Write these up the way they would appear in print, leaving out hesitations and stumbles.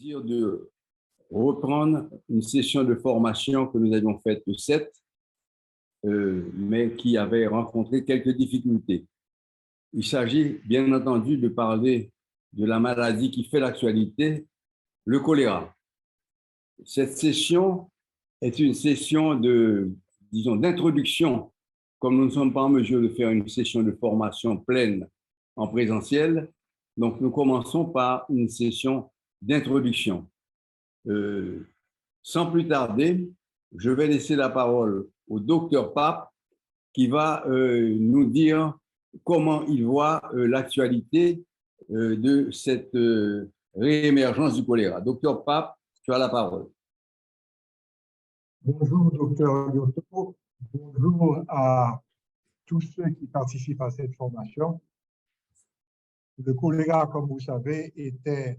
plaisir de reprendre une session de formation que nous avions faite le 7, mais qui avait rencontré quelques difficultés. Il s'agit bien entendu de parler de la maladie qui fait l'actualité, le choléra. Cette session est une session d'introduction. Comme nous ne sommes pas en mesure de faire une session de formation pleine en présentiel, donc nous commençons par une session d'introduction. Sans plus tarder, je vais laisser la parole au docteur Pape qui va nous dire comment il voit l'actualité de cette réémergence du choléra. Docteur Pape, tu as la parole. Bonjour, docteur Lyoto. Bonjour à tous ceux qui participent à cette formation. Le choléra, comme vous savez, était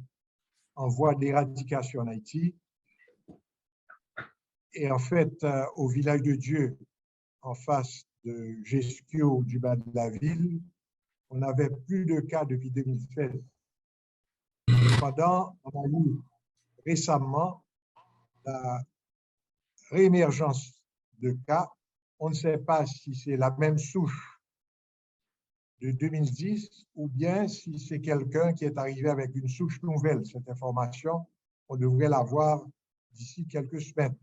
en voie d'éradication en Haïti. Et en fait, au village de Dieu, en face de Gesquio du bas de la ville, on n'avait plus de cas depuis 2016. Cependant, on a eu récemment la réémergence de cas. On ne sait pas si c'est la même souche de 2010 ou bien si c'est quelqu'un qui est arrivé avec une souche nouvelle. Cette information, on devrait l'avoir d'ici quelques semaines.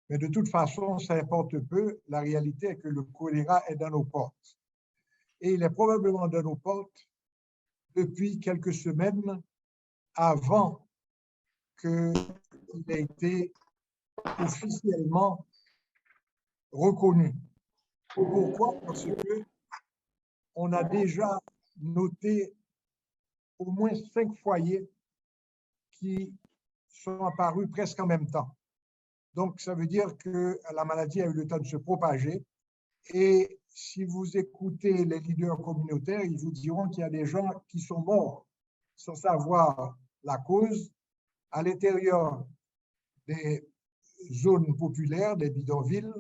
Mais de toute façon, ça importe peu. La réalité est que le choléra est dans nos portes. Et il est probablement dans nos portes depuis quelques semaines avant qu'il ait été officiellement reconnu. Pourquoi? Parce que on a déjà noté au moins 5 foyers qui sont apparus presque en même temps. Donc, ça veut dire que la maladie a eu le temps de se propager. Et si vous écoutez les leaders communautaires, ils vous diront qu'il y a des gens qui sont morts sans savoir la cause à l'intérieur des zones populaires, des bidonvilles.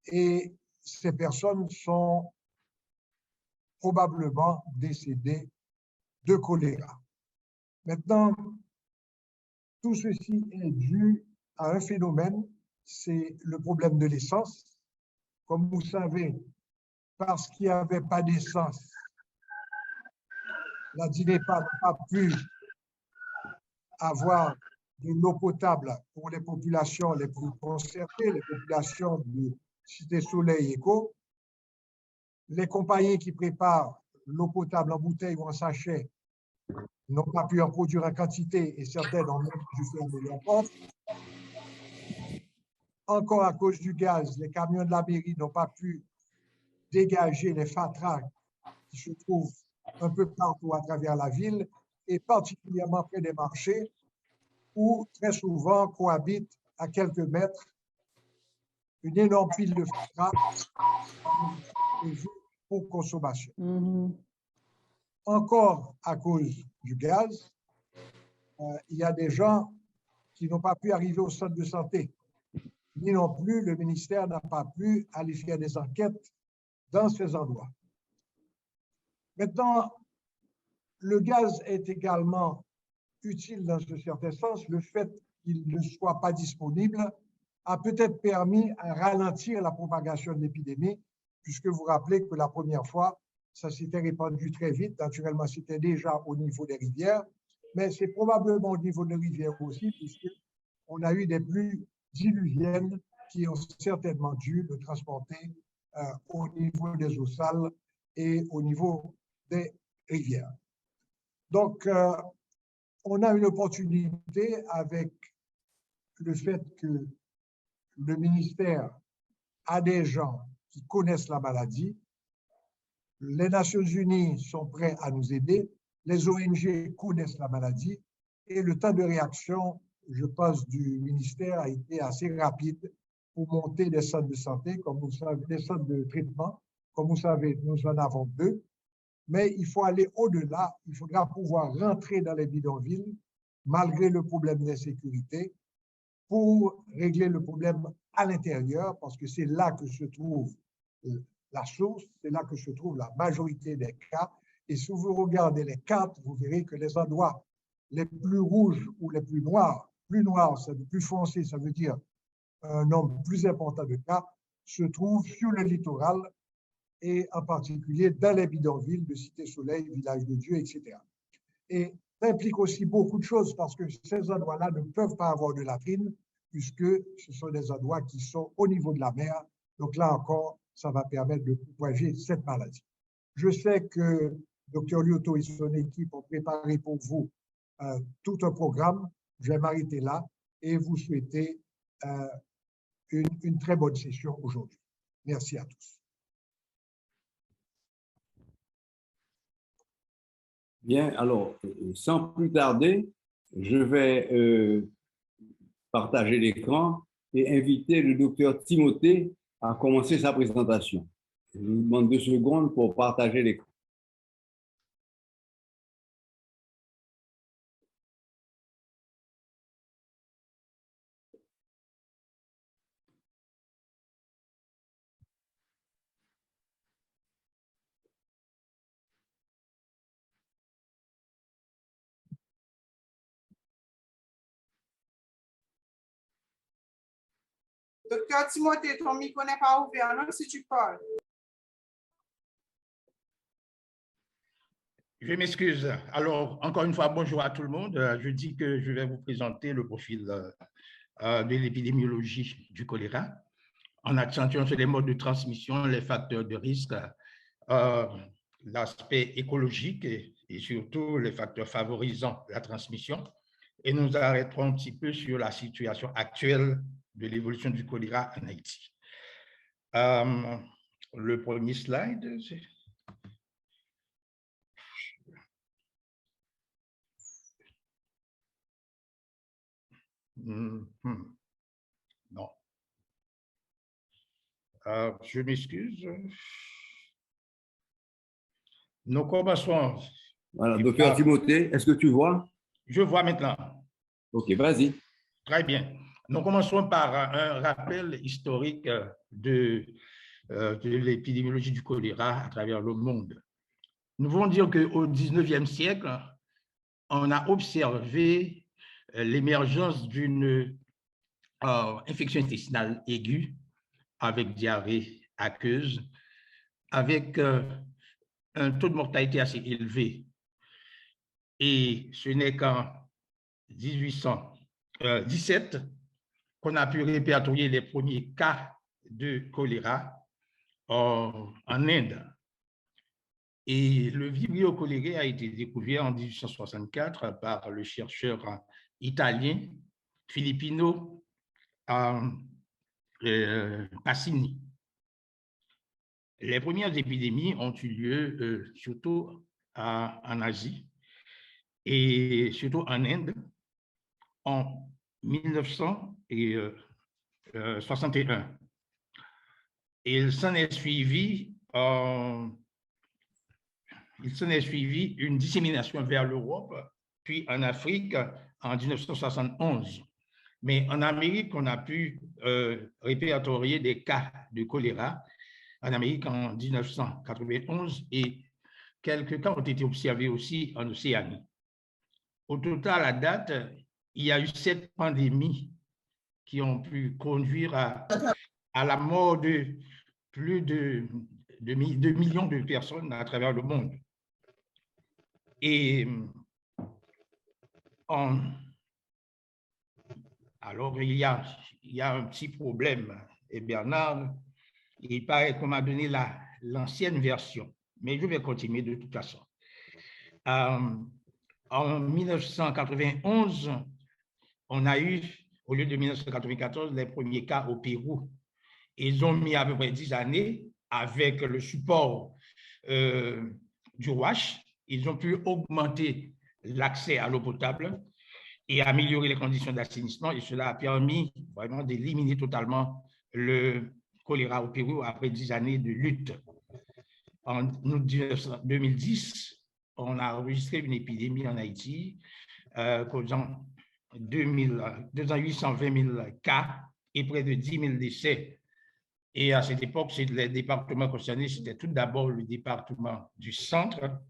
Et ces personnes sont probablement décédées de choléra. Maintenant, tout ceci est dû à un phénomène, c'est le problème de l'essence. Comme vous savez, parce qu'il n'y avait pas d'essence, la DINEPA n'a pas pu avoir de l'eau potable pour les populations les plus concertées, les populations de Cité Soleil Éco. Les compagnies qui préparent l'eau potable en bouteille ou en sachet n'ont pas pu en produire en quantité et certaines ont même dû fermer leurs portes. Encore à cause du gaz, les camions de la mairie n'ont pas pu dégager les fatras qui se trouvent un peu partout à travers la ville et particulièrement près des marchés où très souvent cohabitent à quelques mètres une énorme pile de fatras pour consommation. Encore à cause du gaz, il y a des gens qui n'ont pas pu arriver au centre de santé, ni non plus le ministère n'a pas pu aller faire des enquêtes dans ces endroits. Maintenant, le gaz est également utile dans ce certain sens. Le fait qu'il ne soit pas disponible a peut-être permis à ralentir la propagation de l'épidémie, puisque vous vous rappelez que la première fois, ça s'était répandu très vite. Naturellement, c'était déjà au niveau des rivières, mais c'est probablement au niveau des rivières aussi, puisqu'on a eu des pluies diluviennes qui ont certainement dû le transporter au niveau des eaux sales et au niveau des rivières. Donc, on a une opportunité avec le fait que le ministère a des gens qui connaissent la maladie. Les Nations Unies sont prêts à nous aider. Les ONG connaissent la maladie et le temps de réaction, je pense, du ministère a été assez rapide pour monter des centres de santé, comme vous savez, des centres de traitement. Comme vous savez, nous en avons 2. Mais il faut aller au-delà. Il faudra pouvoir rentrer dans les bidonvilles, malgré le problème d'insécurité, pour régler le problème à l'intérieur, parce que c'est là que se trouve la source, c'est là que se trouve la majorité des cas. Et si vous regardez les cartes, vous verrez que les endroits les plus rouges ou les plus noirs, plus foncé, ça veut dire un nombre plus important de cas, se trouvent sur le littoral et en particulier dans les bidonvilles de Cité-Soleil, Village de Dieu, etc. Et ça implique aussi beaucoup de choses parce que ces endroits-là ne peuvent pas avoir de latrines puisque ce sont des endroits qui sont au niveau de la mer. Donc là encore, ça va permettre de propager cette maladie. Je sais que Dr Liotto et son équipe ont préparé pour vous tout un programme. Je vais m'arrêter là et vous souhaiter une très bonne session aujourd'hui. Merci à tous. Bien, alors, sans plus tarder, je vais partager l'écran et inviter le docteur Timothée à commencer sa présentation. Je vous demande 2 secondes pour partager l'écran. Docteur Timothée, ton micro n'est pas ouvert, non, si tu parles. Je m'excuse. Alors, encore une fois, bonjour à tout le monde. Je dis que je vais vous présenter le profil de l'épidémiologie du choléra, en accentuant sur les modes de transmission, les facteurs de risque, l'aspect écologique et surtout les facteurs favorisant la transmission. Et nous arrêterons un petit peu sur la situation actuelle de l'évolution du choléra en Haïti. Le premier slide, c'est... Non. Je m'excuse. Nous commençons. Voilà, docteur Timothée, est-ce que tu vois? Je vois maintenant. OK, vas-y. Très bien. Nous commençons par un rappel historique de l'épidémiologie du choléra à travers le monde. Nous voulons dire qu'au 19e siècle, on a observé l'émergence d'une infection intestinale aiguë avec diarrhée aqueuse, avec un taux de mortalité assez élevé. Et ce n'est qu'en 1817 qu'on a pu répertorier les premiers cas de choléra en Inde. Et le vibrio choléré a été découvert en 1864 par le chercheur italien Filippino Passini. Les premières épidémies ont eu lieu surtout en Asie et surtout en Inde en 1961. Et il s'en est suivi une dissémination vers l'Europe, puis en Afrique en 1971. Mais en Amérique, on a pu répertorier des cas de choléra en Amérique en 1991 et quelques cas ont été observés aussi en Océanie. Au total, à date, il y a eu 7 pandémies qui ont pu conduire à la mort de plus de 2 millions de personnes à travers le monde. Et alors, il y a un petit problème. Et Bernard, il paraît qu'on m'a donné l'ancienne version, mais je vais continuer de toute façon. En 1991, on a eu, au lieu de 1994, les premiers cas au Pérou. Ils ont mis à peu près 10 années avec le support du WASH. Ils ont pu augmenter l'accès à l'eau potable et améliorer les conditions d'assainissement. Et cela a permis vraiment d'éliminer totalement le choléra au Pérou après 10 années de lutte. En 2010, on a enregistré une épidémie en Haïti causant 820 000 cas et près de 10 000 décès. Et à cette époque, les départements concernés, c'était tout d'abord le département du centre.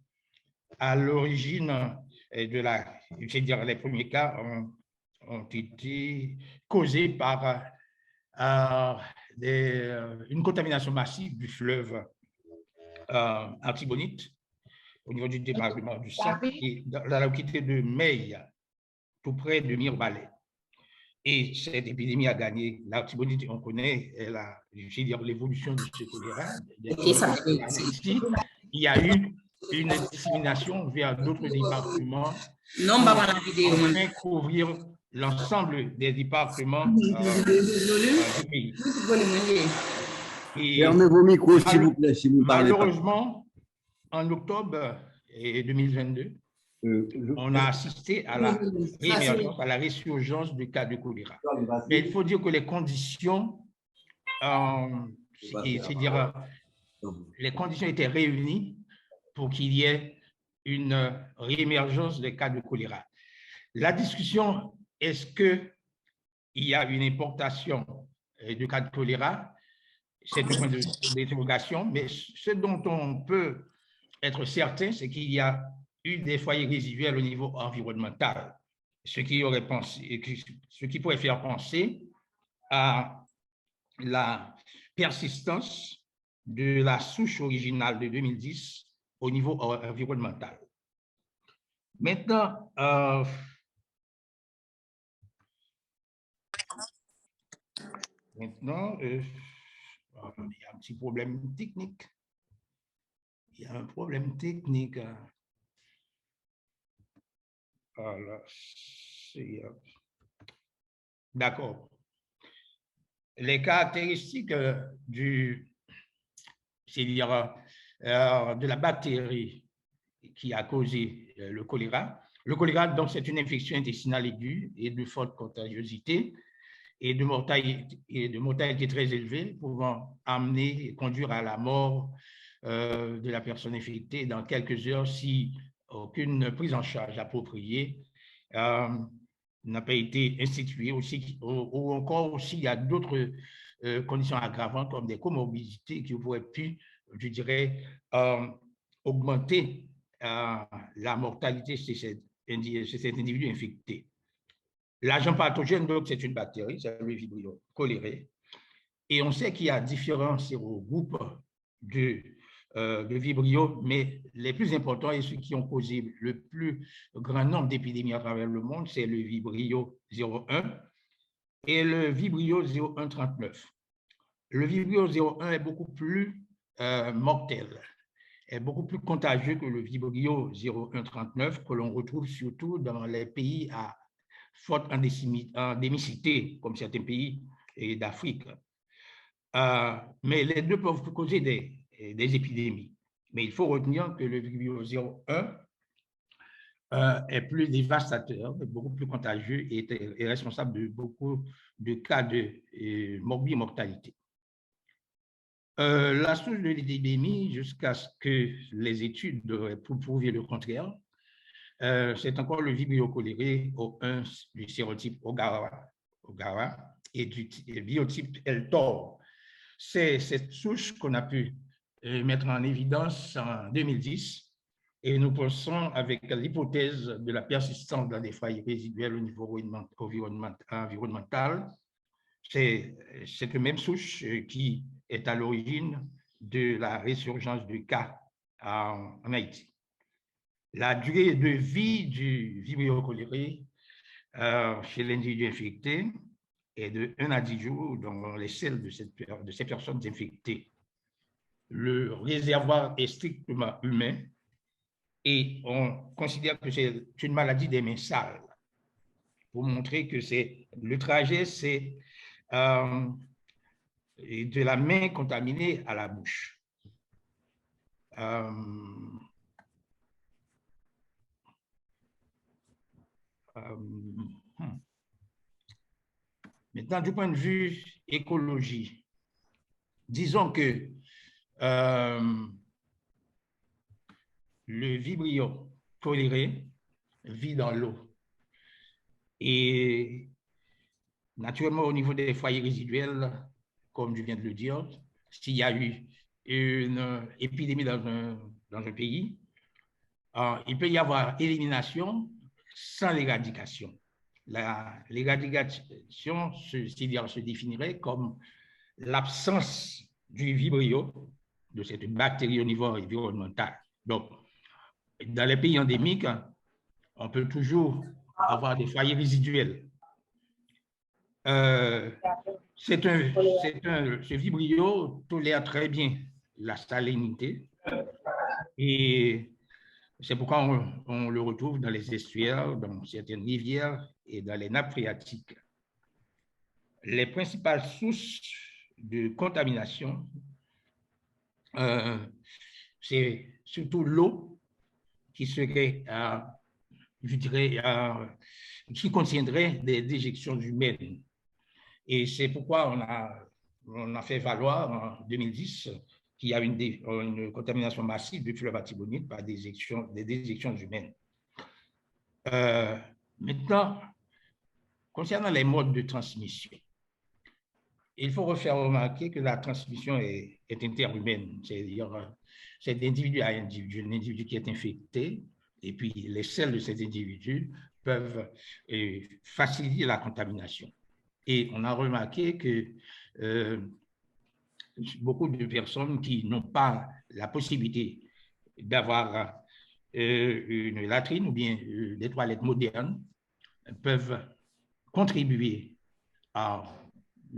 À l'origine, je veux dire, les premiers cas ont été causés par une contamination massive du fleuve Artibonite au niveau du département du Sac et dans la localité de Meille, tout près de Mirebalais. Et cette épidémie a gagné. L'Artibonite, on connaît je veux dire, l'évolution de ce choléra. Ici, il y a eu une dissémination vers d'autres départements afin de couvrir l'ensemble des départements du pays. Fermez vos micros, s'il vous plaît, si vous parlez pas. Malheureusement, en octobre 2022, on a assisté à la réémergence, à la résurgence de cas de choléra. Mais il faut dire que les conditions, c'est-à-dire les conditions étaient réunies pour qu'il y ait une réémergence des cas de choléra. La discussion, est-ce qu'il y a une importation de cas de choléra? C'est un point d'interrogation, mais ce dont on peut être certain, c'est qu'il y a eu des foyers résiduels au niveau environnemental, ce qui pourrait faire penser à la persistance de la souche originale de 2010 au niveau environnemental. Maintenant, il y a un petit problème technique. Il y a un problème technique. D'accord. Les caractéristiques c'est-à-dire de la bactérie qui a causé le choléra. Le choléra, donc, c'est une infection intestinale aiguë et de forte contagiosité et de mortalité très élevée, pouvant amener et conduire à la mort de la personne infectée dans quelques heures si aucune prise en charge appropriée n'a pas été instituée, ou encore aussi il y a d'autres conditions aggravantes comme des comorbidités qui pourraient pu, je dirais, augmenter la mortalité chez cet individu infecté. L'agent pathogène, donc, c'est une bactérie, c'est le Vibrio cholerae. Et on sait qu'il y a différents sérogroupes de Vibrio, mais les plus importants et ceux qui ont causé le plus grand nombre d'épidémies à travers le monde, c'est le Vibrio 01 et le Vibrio 0139. Le Vibrio 01 est beaucoup plus mortel, est beaucoup plus contagieux que le Vibrio 0139 que l'on retrouve surtout dans les pays à forte endémicité, comme certains pays d'Afrique. Mais les deux peuvent causer des épidémies. Mais il faut retenir que le Vibrio 01 est plus dévastateur, beaucoup plus contagieux et est responsable de beaucoup de cas de morbimortalité. La source de l'épidémie, jusqu'à ce que les études prouvent le contraire, c'est encore le Vibrio cholerae O1 du sérotype Ogawa et du biotype L-Tor. C'est cette souche qu'on a pu mettre en évidence en 2010 et nous pensons avec l'hypothèse de la persistance dans des foyers résiduels au niveau environnemental. C'est cette même souche qui est à l'origine de la résurgence du cas en Haïti. La durée de vie du Vibrio cholerae chez l'individu infecté est de 1 à 10 jours dans les selles de ces personnes infectées. Le réservoir est strictement humain et on considère que c'est une maladie des mains sales pour montrer que le trajet, c'est de la main contaminée à la bouche. Maintenant, du point de vue écologie, disons que le Vibrio cholerae vit dans l'eau. Et naturellement, au niveau des foyers résiduels, comme je viens de le dire, s'il y a eu une épidémie dans un pays, il peut y avoir élimination sans l'éradication. L'éradication se définirait comme l'absence du vibrio, de cette bactérie au niveau environnemental. Donc, dans les pays endémiques, on peut toujours avoir des foyers résiduels. Ce vibrio tolère très bien la salinité et c'est pourquoi on le retrouve dans les estuaires, dans certaines rivières et dans les nappes phréatiques. Les principales sources de contamination, c'est surtout l'eau qui serait, je dirais, qui contiendrait des déjections humaines. Et c'est pourquoi on a fait valoir en 2010 qu'il y a une contamination massive du fleuve Artibonite par des déjections humaines. Maintenant, concernant les modes de transmission, il faut refaire remarquer que la transmission est interhumaine, c'est-à-dire c'est d'individu à individu, un individu qui est infecté, et puis les selles de cet individu peuvent faciliter la contamination. Et on a remarqué que beaucoup de personnes qui n'ont pas la possibilité d'avoir une latrine ou bien des toilettes modernes peuvent contribuer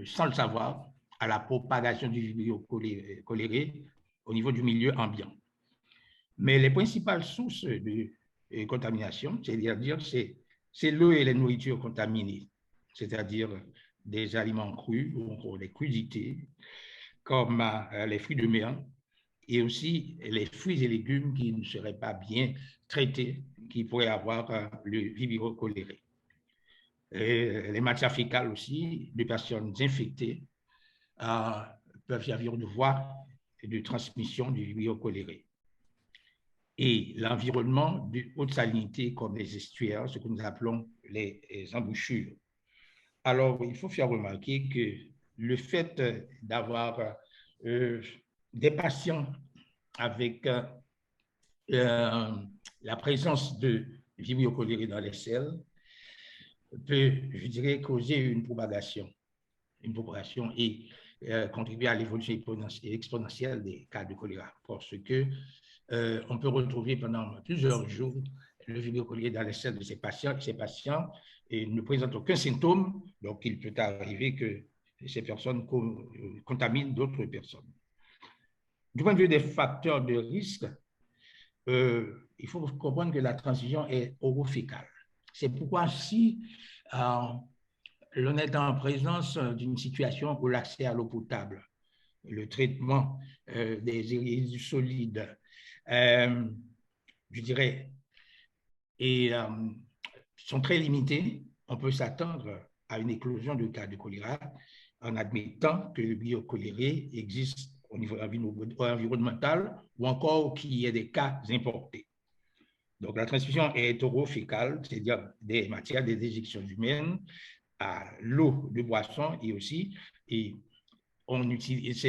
sans le savoir, à la propagation du vibrio choléré au niveau du milieu ambiant. Mais les principales sources de contamination, c'est-à-dire c'est l'eau et les nourritures contaminées, c'est-à-dire des aliments crus ou encore des crudités, comme les fruits de mer, et aussi les fruits et légumes qui ne seraient pas bien traités, qui pourraient avoir le vibrio choléré. Et les matières fécales aussi de personnes infectées peuvent servir de voie de transmission du vibrio choléré. Et l'environnement de haute salinité comme les estuaires, ce que nous appelons les embouchures. Alors, il faut faire remarquer que le fait d'avoir des patients avec la présence de vibrio choléré dans les selles peut, je dirais, causer une propagation et contribuer à l'évolution exponentielle des cas de choléra, parce que on peut retrouver pendant plusieurs jours le vibrio choléré dans les selles de ces patients ne présentent aucun symptôme, donc il peut arriver que ces personnes contaminent d'autres personnes. Du point de vue des facteurs de risque, il faut comprendre que la transfusion est orofécale. C'est pourquoi si l'on est en présence d'une situation où l'accès à l'eau potable, le traitement des résidus solides, je dirais, sont très limités, on peut s'attendre à une éclosion de cas de choléra en admettant que le vibrio choléré existe au niveau environnemental ou encore qu'il y ait des cas importés. Donc, la transmission est hétérofécale, c'est-à-dire des matières, des déjections humaines, à l'eau de boisson et aussi, on utilise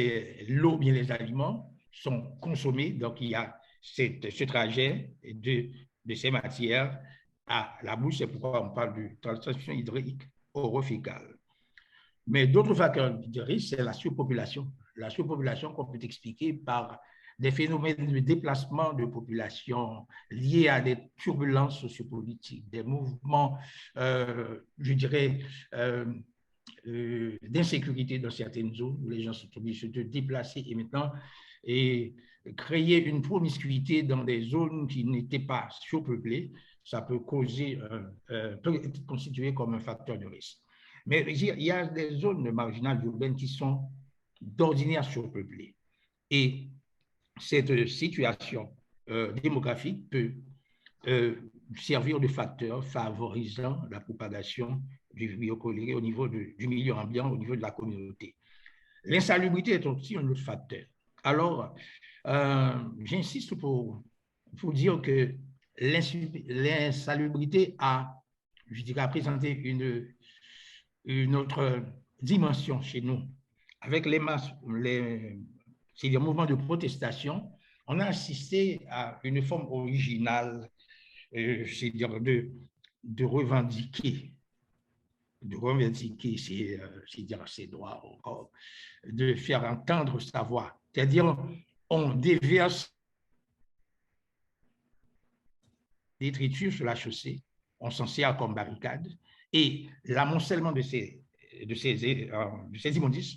l'eau, bien les aliments sont consommés, donc il y a ce trajet de ces matières à la bouche, c'est pourquoi on parle de transmission hydrique orofécale. Mais d'autres facteurs de risque, c'est la surpopulation. La surpopulation qu'on peut expliquer par des phénomènes de déplacement de population liés à des turbulences sociopolitiques, des mouvements, je dirais, d'insécurité dans certaines zones où les gens sont obligés de se déplacer et maintenant créer une promiscuité dans des zones qui n'étaient pas surpeuplées, ça peut causer, peut être constitué comme un facteur de risque. Mais il y a des zones marginales urbaines qui sont d'ordinaire surpeuplées. Et cette situation démographique peut servir de facteur favorisant la propagation du vibrio choléré au niveau du milieu ambiant, au niveau de la communauté. L'insalubrité est aussi un autre facteur. Alors, j'insiste pour dire que l'insalubrité a, je dirais, présenté une autre dimension chez nous. Avec les masses, c'est-à-dire mouvements de protestation on a assisté à une forme originale, c'est-à-dire de revendiquer c'est-à-dire ses droits encore, de faire entendre sa voix. C'est-à-dire, on déverse détritus sur la chaussée, on s'en sert comme barricade, et l'amoncellement de ces immondices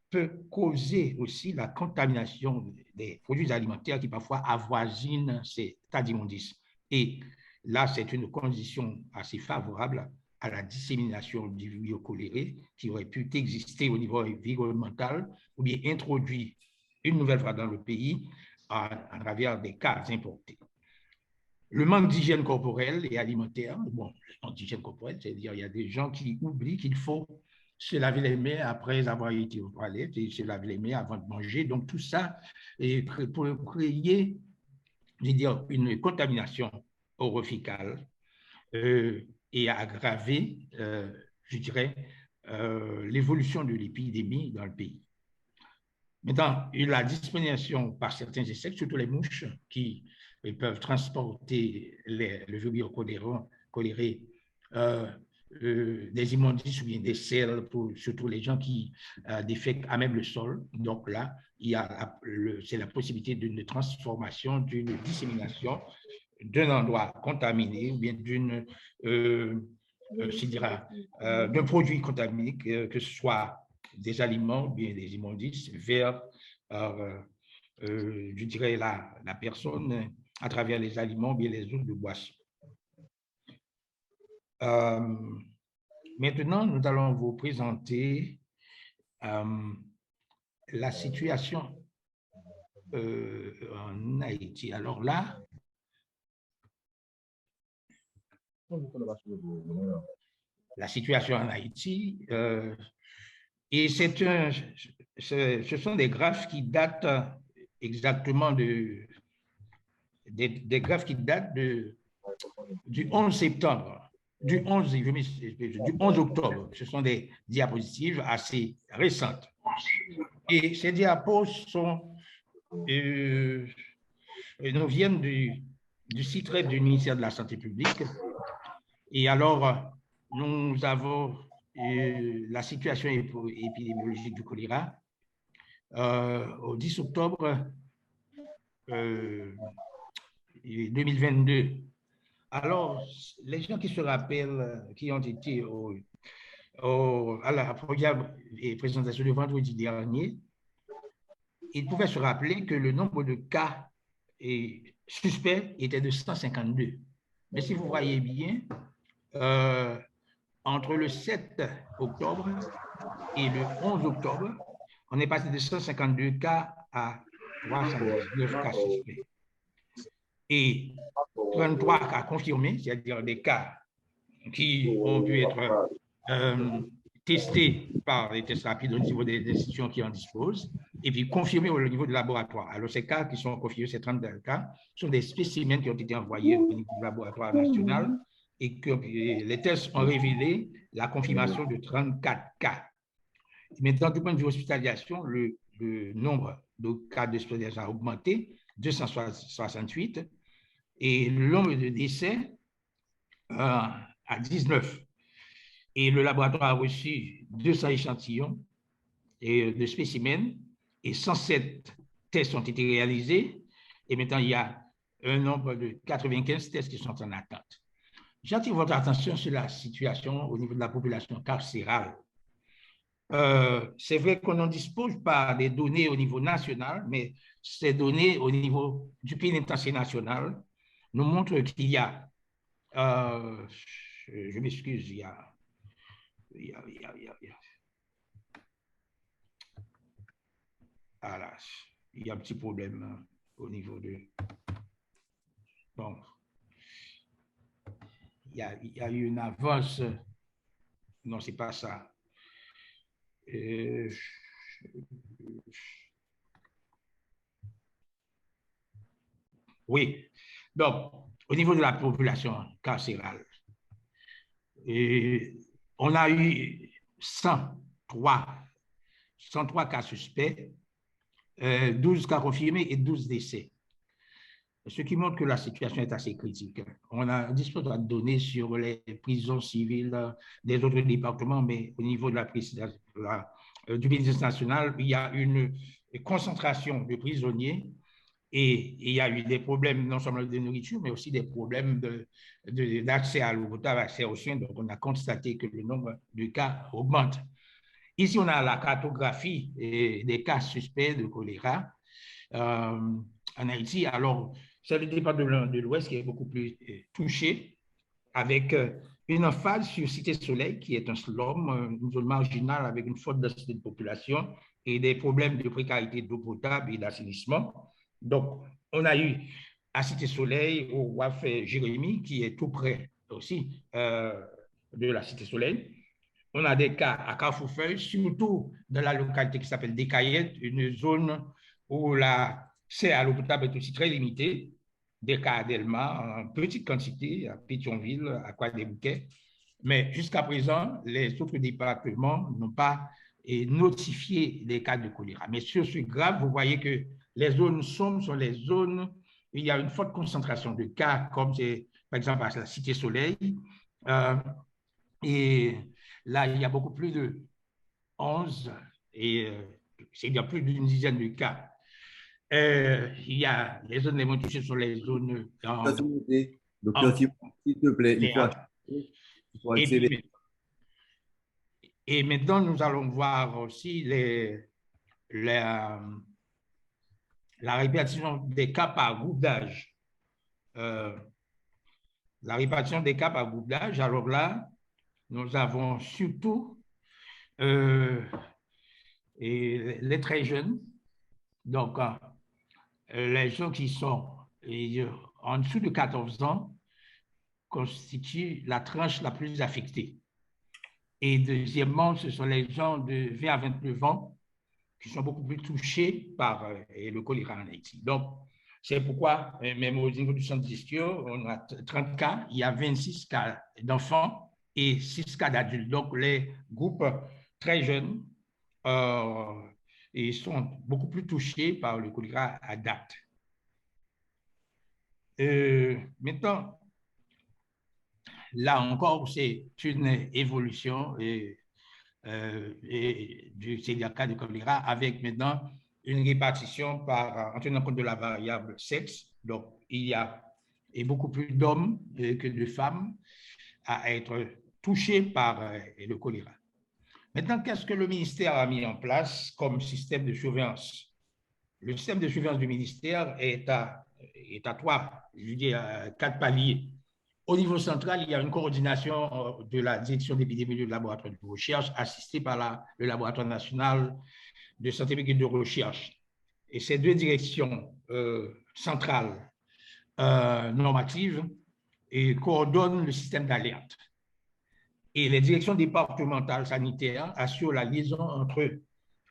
peut causer aussi la contamination des produits alimentaires qui parfois avoisinent ces tas d'immondices. Et là, c'est une condition assez favorable à la dissémination du vibrio choléré qui aurait pu exister au niveau environnemental ou bien introduit une nouvelle fois dans le pays à travers des cas importés. Le manque d'hygiène corporelle et alimentaire, bon, le manque d'hygiène corporelle, c'est-à-dire il y a des gens qui oublient qu'il faut se laver les mains après avoir été aux toilettes et se laver les mains avant de manger. Donc tout ça est pour créer, je veux dire, une contamination orofécale et aggraver, je dirais, l'évolution de l'épidémie dans le pays. Maintenant, la dissémination par certains insectes, surtout les mouches, qui peuvent transporter le vibrio choléré, des immondices ou bien des selles, pour surtout les gens qui défèquent à même le sol. Donc là, c'est la possibilité d'une transformation, d'une dissémination d'un endroit contaminé ou bien d'un produit contaminé, que ce soit des aliments ou bien des immondices, vers, je dirais, la personne à travers les aliments ou bien les eaux de boisson. Maintenant, nous allons vous présenter la situation en Haïti. Alors là, la situation en Haïti, et ce sont des graphes qui datent exactement des graphes qui datent du 11 septembre, du 11 octobre. Ce sont des diapositives assez récentes. Et ces diapos nous viennent du site web du ministère de la Santé publique. Et alors, nous avons la situation épidémiologique du choléra au 10 octobre 2022. Alors, les gens qui se rappellent, qui ont été à la première présentation de vendredi dernier, ils pouvaient se rappeler que le nombre de cas suspects était de 152. Mais si vous voyez bien, entre le 7 octobre et le 11 octobre, on est passé de 152 cas à 319 cas suspects. Et 33 cas confirmés, c'est-à-dire des cas qui ont pu être testés par les tests rapides au niveau des institutions qui en disposent, et puis confirmés au niveau du laboratoire. Alors, ces cas qui sont confirmés, ces 32 cas, sont des spécimens qui ont été envoyés au niveau du laboratoire national et que les tests ont révélé la confirmation de 34 cas. Maintenant, du point de vue hospitalisation, le nombre de cas d'hospitalisation a augmenté, 268, et le nombre de décès à 19. Et le laboratoire a reçu 200 échantillons de spécimens et 107 tests ont été réalisés. Et maintenant, il y a un nombre de 95 tests qui sont en attente. J'attire votre attention sur la situation au niveau de la population carcérale. C'est vrai qu'on n'en dispose pas des données au niveau national, mais ces données au niveau du pénitencier national nous montrent qu'il y a, je m'excuse, il y a un petit problème au niveau de... Bon, il y a eu une avance. Non, c'est pas ça. Oui. Donc, au niveau de la population carcérale, on a eu 103 cas suspects, 12 cas confirmés et 12 décès. ce qui montre que la situation est assez critique. On dispose de données sur les prisons civiles des autres départements, mais au niveau de du ministère national, il y a une concentration de prisonniers et il y a eu des problèmes non seulement de nourriture, mais aussi des problèmes d'accès à l'eau potable, accès aux soins. Donc, on a constaté que le nombre de cas augmente. Ici, on a la cartographie des cas suspects de choléra en Haïti. Alors, c'est le département de l'Ouest qui est beaucoup plus touché, avec une emphase sur Cité-Soleil, qui est un slum, une zone marginale avec une forte densité de population et des problèmes de précarité d'eau potable et d'assainissement. Donc, on a eu à Cité-Soleil, au WAF Jérémy, qui est tout près aussi de la Cité-Soleil. On a des cas à Carrefourfeuille, surtout dans la localité qui s'appelle Descaillettes, une zone où l'accès à l'eau potable est aussi très limité. Des cas à Delma, en petite quantité, à Pétionville, à Croix-des-Bouquets. Mais jusqu'à présent, les autres départements n'ont pas notifié des cas de choléra. Mais sur ce graphe, vous voyez que les zones sombres sont les zones où il y a une forte concentration de cas, comme c'est par exemple à la Cité-Soleil. Et là, il y a beaucoup plus de 11 et il y a plus d'une dizaine de cas. Il y a les zones les moins touchées sont les zones. Docteur Simon, s'il te plaît, il faut accélérer. Et maintenant, nous allons voir aussi la répartition des cas par groupe d'âge. La répartition des cas par groupe d'âge, alors là, nous avons surtout les très jeunes, donc les gens qui sont en dessous de 14 ans constituent la tranche la plus affectée. Et deuxièmement, ce sont les gens de 20 à 29 ans qui sont beaucoup plus touchés par le choléra en Haïti. Donc, c'est pourquoi, même au niveau du centre d'Istio, on a 30 cas, il y a 26 cas d'enfants et 6 cas d'adultes. Donc, les groupes très jeunes ils sont beaucoup plus touchés par le choléra à date. Maintenant, là encore, c'est une évolution du CDK de choléra avec maintenant une répartition en tenant compte de la variable sexe. Donc, il y a beaucoup plus d'hommes que de femmes à être touchés par le choléra. Maintenant, qu'est-ce que le ministère a mis en place comme système de surveillance? Le système de surveillance du ministère est à 4 paliers. Au niveau central, il y a une coordination de la direction d'épidémiologie de laboratoire de recherche assistée par le laboratoire national de santé publique et de recherche. Et ces deux directions centrales normatives coordonnent le système d'alerte. Et les directions départementales sanitaires assurent la liaison entre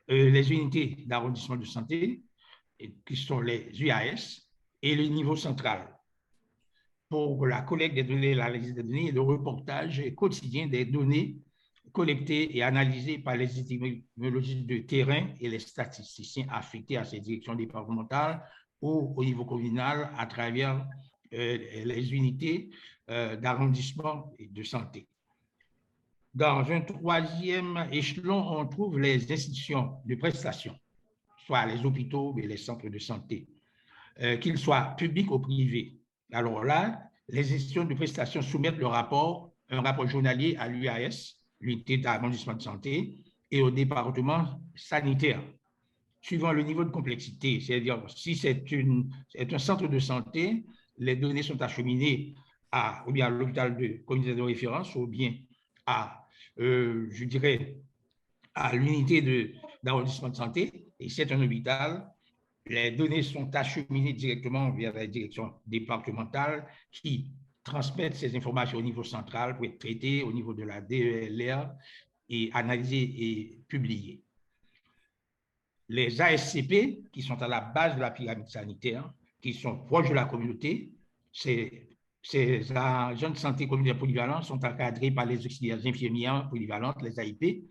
les unités d'arrondissement de santé, qui sont les UAS, et le niveau central, pour la collecte des données, l'analyse des données et le reportage quotidien des données collectées et analysées par les épidémiologistes de terrain et les statisticiens affectés à ces directions départementales ou au niveau communal à travers les unités d'arrondissement et de santé. Dans un troisième échelon, on trouve les institutions de prestation, soit les hôpitaux et les centres de santé, qu'ils soient publics ou privés. Alors là, les institutions de prestation soumettent un rapport journalier à l'UAS, l'unité d'arrondissement de santé, et au département sanitaire, suivant le niveau de complexité. C'est-à-dire, si c'est un centre de santé, les données sont acheminées ou bien à l'hôpital de communauté de référence, ou bien à l'unité d'arrondissement de santé, et c'est un hôpital, les données sont acheminées directement vers la direction départementale qui transmettent ces informations au niveau central pour être traitées au niveau de la DELR et analysées et publiées. Les ASCP, qui sont à la base de la pyramide sanitaire, qui sont proches de la communauté, ces agents de santé communautaire polyvalents sont encadrés par les auxiliaires infirmières polyvalentes, les AIP,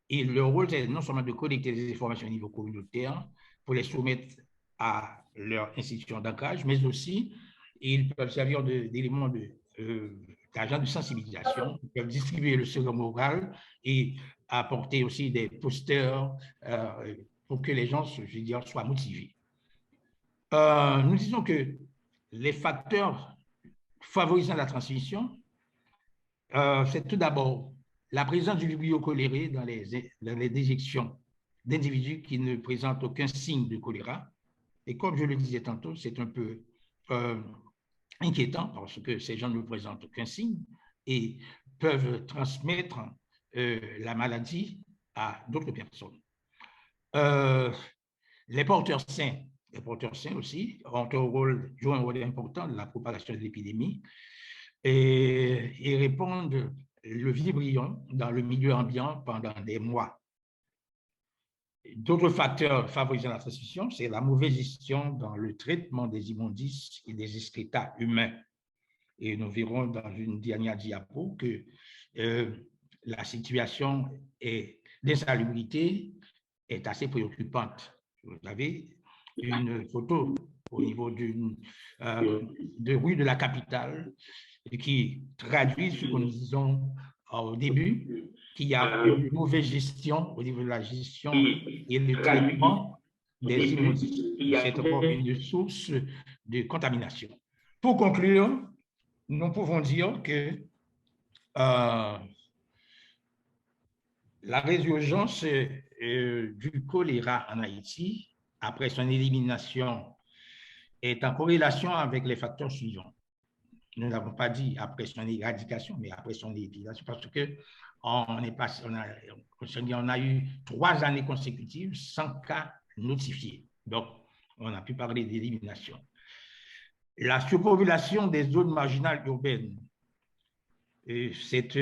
et leur rôle, c'est non seulement de collecter des informations au niveau communautaire pour les soumettre à leur institution d'ancrage, mais aussi ils peuvent servir d'éléments d'agents de sensibilisation, ils peuvent distribuer le sérum moral et apporter aussi des posters pour que les gens, je veux dire, soient motivés. Nous disons que les facteurs favorisant la transmission, c'est tout d'abord la présence du vibrio choléré dans les déjections d'individus qui ne présentent aucun signe de choléra. Et comme je le disais tantôt, c'est un peu inquiétant parce que ces gens ne présentent aucun signe et peuvent transmettre la maladie à d'autres personnes. Les porteurs sains aussi jouent un rôle important dans la propagation de l'épidémie et répandent le vibrion dans le milieu ambiant pendant des mois. D'autres facteurs favorisant la transmission, c'est la mauvaise gestion dans le traitement des immondices et des excrétas humains. Et nous verrons dans une dernière diapo que la situation d'insalubrité est assez préoccupante. Vous avez une photo au niveau de rue de la capitale qui traduit ce que nous disons au début, qu'il y a une mauvaise gestion au niveau de la gestion et le traitement des immondices. C'est encore une source de contamination. Pour conclure, nous pouvons dire que la résurgence du choléra en Haïti, après son élimination, est en corrélation avec les facteurs suivants. Nous n'avons pas dit après son éradication, mais après son élimination, parce que on a eu 3 années consécutives sans cas notifiés. Donc, on a pu parler d'élimination. La surpopulation des zones marginales urbaines, c'est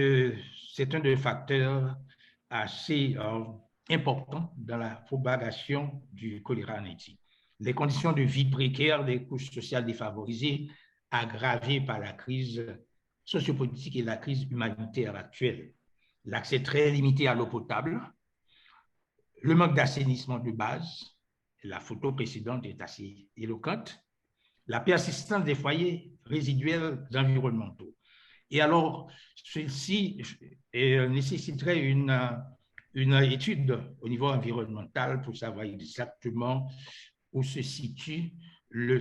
un des facteurs assez importants dans la propagation du choléra en Haïti. Les conditions de vie précaires des couches sociales défavorisées, aggravées par la crise sociopolitique et la crise humanitaire actuelle. L'accès très limité à l'eau potable, le manque d'assainissement de base, la photo précédente est assez éloquente, la persistance des foyers résiduels environnementaux. Et alors, ceci nécessiterait une étude au niveau environnemental pour savoir exactement où se situe le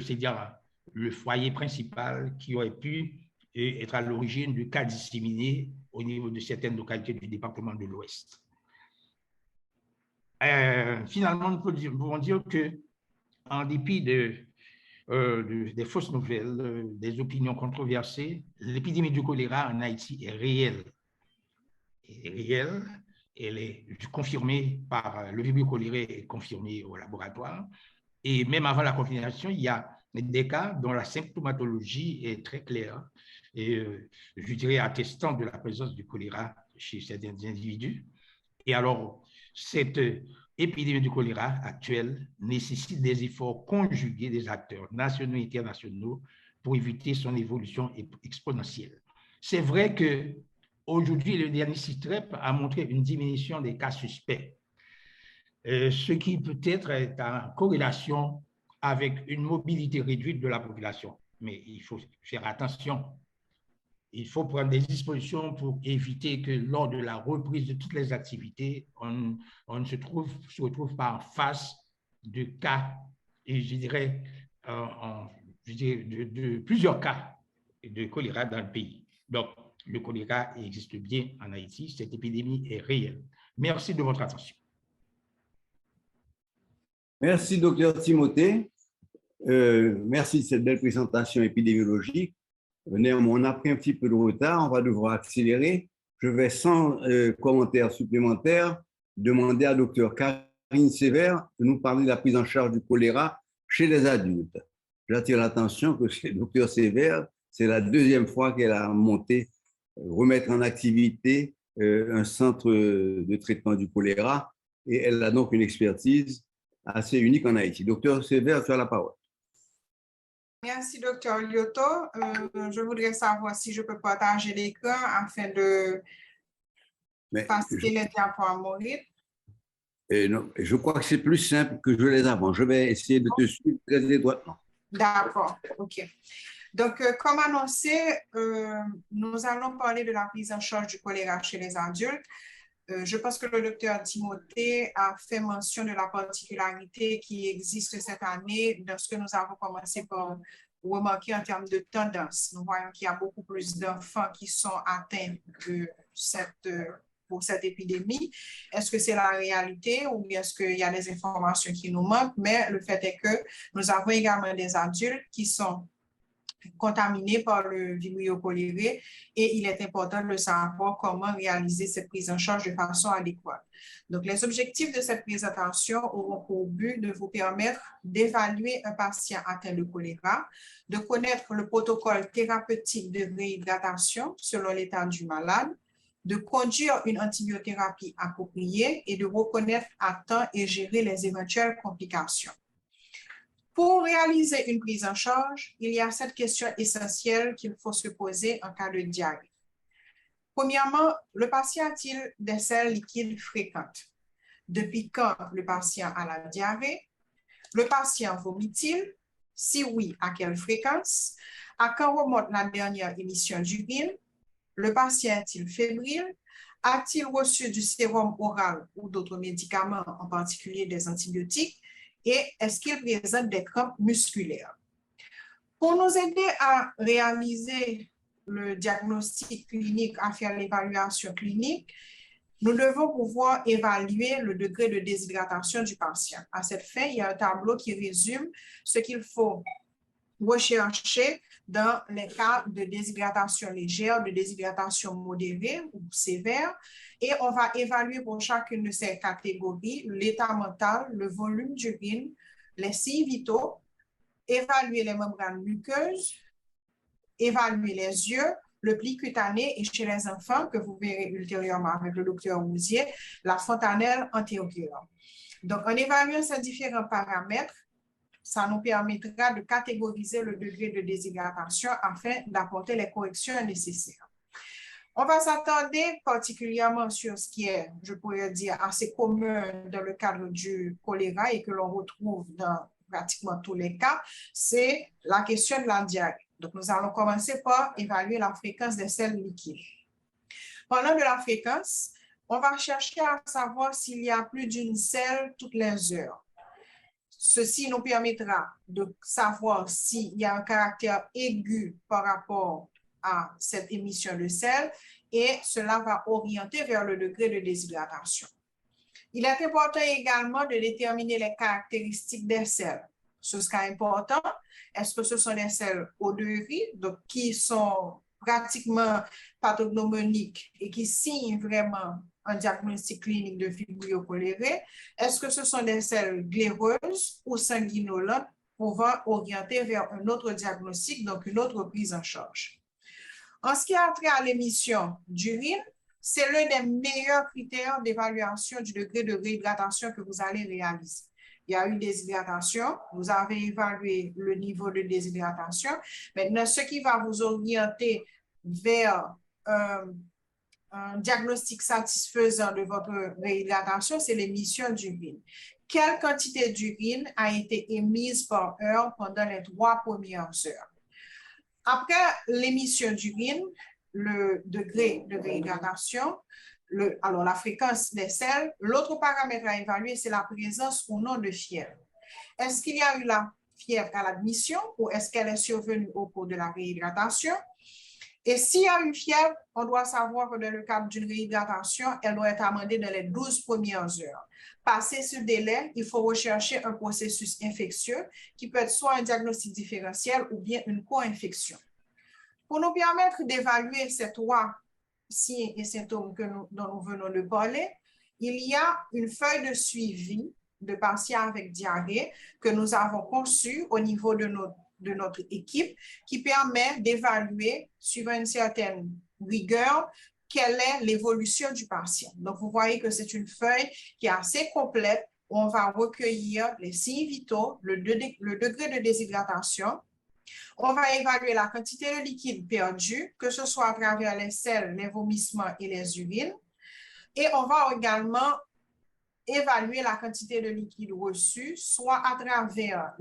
foyer principal qui aurait pu être à l'origine de cas disséminés au niveau de certaines localités du département de l'Ouest. Finalement, nous pouvons dire qu'en dépit des fausses nouvelles, des opinions controversées, l'épidémie du choléra en Haïti est réelle. Elle est confirmée par le vibrio choléré, est confirmé au laboratoire. Et même avant la confirmation, il y a des cas dont la symptomatologie est très claire et je dirais attestant de la présence du choléra chez certains individus. Et alors, cette épidémie du choléra actuelle nécessite des efforts conjugués des acteurs nationaux et internationaux pour éviter son évolution exponentielle. C'est vrai qu'aujourd'hui, le dernier CITREP a montré une diminution des cas suspects, ce qui peut-être est en corrélation avec une mobilité réduite de la population. Mais il faut faire attention. Il faut prendre des dispositions pour éviter que lors de la reprise de toutes les activités, on ne se retrouve pas en face de cas, et je dirais, de plusieurs cas de choléra dans le pays. Donc, le choléra existe bien en Haïti, cette épidémie est réelle. Merci de votre attention. Merci, docteur Timothée. Merci de cette belle présentation épidémiologique. Néanmoins, on a pris un petit peu de retard, on va devoir accélérer. Je vais, sans commentaires supplémentaires, demander à docteur Karine Sévère de nous parler de la prise en charge du choléra chez les adultes. J'attire l'attention que chez le docteur Sévère, c'est la 2e fois qu'elle a monté, remettre en activité un centre de traitement du choléra et elle a donc une expertise assez unique en Haïti. Docteur Sévère, tu as la parole. Merci, docteur Lyoto. Je voudrais savoir si je peux partager l'écran afin de faciliter les diapos à Maurice. Et non, je crois que c'est plus simple que je les avant. Je vais essayer de te suivre très étroitement. D'accord, OK. Donc, comme annoncé, nous allons parler de la prise en charge du choléra chez les adultes. Je pense que le docteur Timothée a fait mention de la particularité qui existe cette année dans ce que nous avons commencé par remarquer en termes de tendance. Nous voyons qu'il y a beaucoup plus d'enfants qui sont atteints de pour cette épidémie. Est-ce que c'est la réalité ou bien est-ce qu'il y a des informations qui nous manquent? Mais le fait est que nous avons également des adultes qui sont contaminés par le vibrio choléré et il est important de savoir comment réaliser cette prise en charge de façon adéquate. Donc, les objectifs de cette présentation auront pour but de vous permettre d'évaluer un patient atteint de choléra, de connaître le protocole thérapeutique de réhydratation selon l'état du malade, de conduire une antibiothérapie appropriée et de reconnaître à temps et gérer les éventuelles complications. Pour réaliser une prise en charge, il y a cette question essentielle qu'il faut se poser en cas de diarrhée. Premièrement, le patient a-t-il des selles liquides fréquentes? Depuis quand le patient a la diarrhée? Le patient vomit-il? Si oui, à quelle fréquence? À quand remonte la dernière émission d'urine? Le patient est-il fébrile? A-t-il reçu du sérum oral ou d'autres médicaments, en particulier des antibiotiques? Et est-ce qu'il présente des crampes musculaires? Pour nous aider à réaliser le diagnostic clinique, à faire l'évaluation clinique, nous devons pouvoir évaluer le degré de déshydratation du patient. À cette fin, il y a un tableau qui résume ce qu'il faut rechercher dans les cas de déshydratation légère, de déshydratation modérée ou sévère, et on va évaluer pour chacune de ces catégories l'état mental, le volume d'urine, les signes vitaux, évaluer les membranes muqueuses, évaluer les yeux, le pli cutané et chez les enfants, que vous verrez ultérieurement avec le docteur Rousier, la fontanelle antérieure. Donc, en évaluant ces différents paramètres, ça nous permettra de catégoriser le degré de déshydratation afin d'apporter les corrections nécessaires. On va s'attarder particulièrement sur ce qui est, je pourrais dire, assez commun dans le cadre du choléra et que l'on retrouve dans pratiquement tous les cas, c'est la question de la diarrhée. Donc, nous allons commencer par évaluer la fréquence des selles liquides. Parlant de la fréquence, on va chercher à savoir s'il y a plus d'une selle toutes les heures. Ceci nous permettra de savoir s'il y a un caractère aigu par rapport à cette émission de sel et cela va orienter vers le degré de déshydratation. Il est important également de déterminer les caractéristiques des sels. Ce sera important. Est-ce que ce sont des sels odorifères, donc qui sont pratiquement pathognomoniques et qui signent vraiment un diagnostic clinique de vibrio choléré? Est-ce que ce sont des selles glaireuses ou sanguinolentes pouvant orienter vers un autre diagnostic, donc une autre prise en charge? En ce qui a trait à l'émission d'urine, c'est l'un des meilleurs critères d'évaluation du degré de réhydratation que vous allez réaliser. Il y a eu déshydratation, vous avez évalué le niveau de déshydratation. Maintenant, ce qui va vous orienter vers un diagnostic satisfaisant de votre réhydratation, c'est l'émission d'urine. Quelle quantité d'urine a été émise par heure pendant les 3 premières heures? Après l'émission d'urine, le degré de réhydratation, alors la fréquence des selles, l'autre paramètre à évaluer, c'est la présence ou non de fièvre. Est-ce qu'il y a eu la fièvre à l'admission ou est-ce qu'elle est survenue au cours de la réhydratation? Et s'il y a une fièvre, on doit savoir que dans le cadre d'une réhydratation, elle doit être amendée dans les 12 premières heures. Passé ce délai, il faut rechercher un processus infectieux qui peut être soit un diagnostic différentiel ou bien une co-infection. Pour nous permettre d'évaluer ces 3 signes et symptômes dont nous venons de parler, il y a une feuille de suivi de patients avec diarrhée que nous avons conçue au niveau de notre équipe qui permet d'évaluer, suivant une certaine rigueur, quelle est l'évolution du patient. Donc, vous voyez que c'est une feuille qui est assez complète où on va recueillir les signes vitaux, le degré de déshydratation. On va évaluer la quantité de liquide perdu, que ce soit à travers les selles, les vomissements et les urines. Et on va également évaluer la quantité de liquide reçu, soit à travers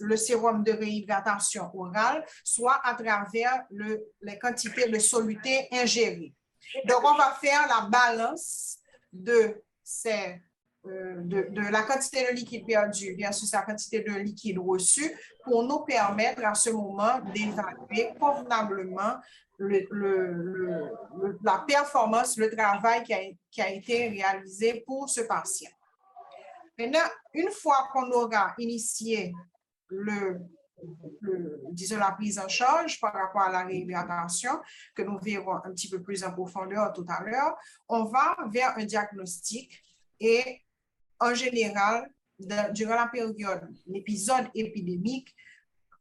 le sérum de réhydratation orale, soit à travers les quantités de soluté ingérées. Donc, on va faire la balance de la quantité de liquide perdu versus la quantité de liquide reçu pour nous permettre à ce moment d'évaluer convenablement la performance, le travail qui a été réalisé pour ce patient. Maintenant, une fois qu'on aura initié disons, la prise en charge par rapport à la réhydratation, que nous verrons un petit peu plus en profondeur tout à l'heure, on va vers un diagnostic et en général, durant la période, l'épisode épidémique,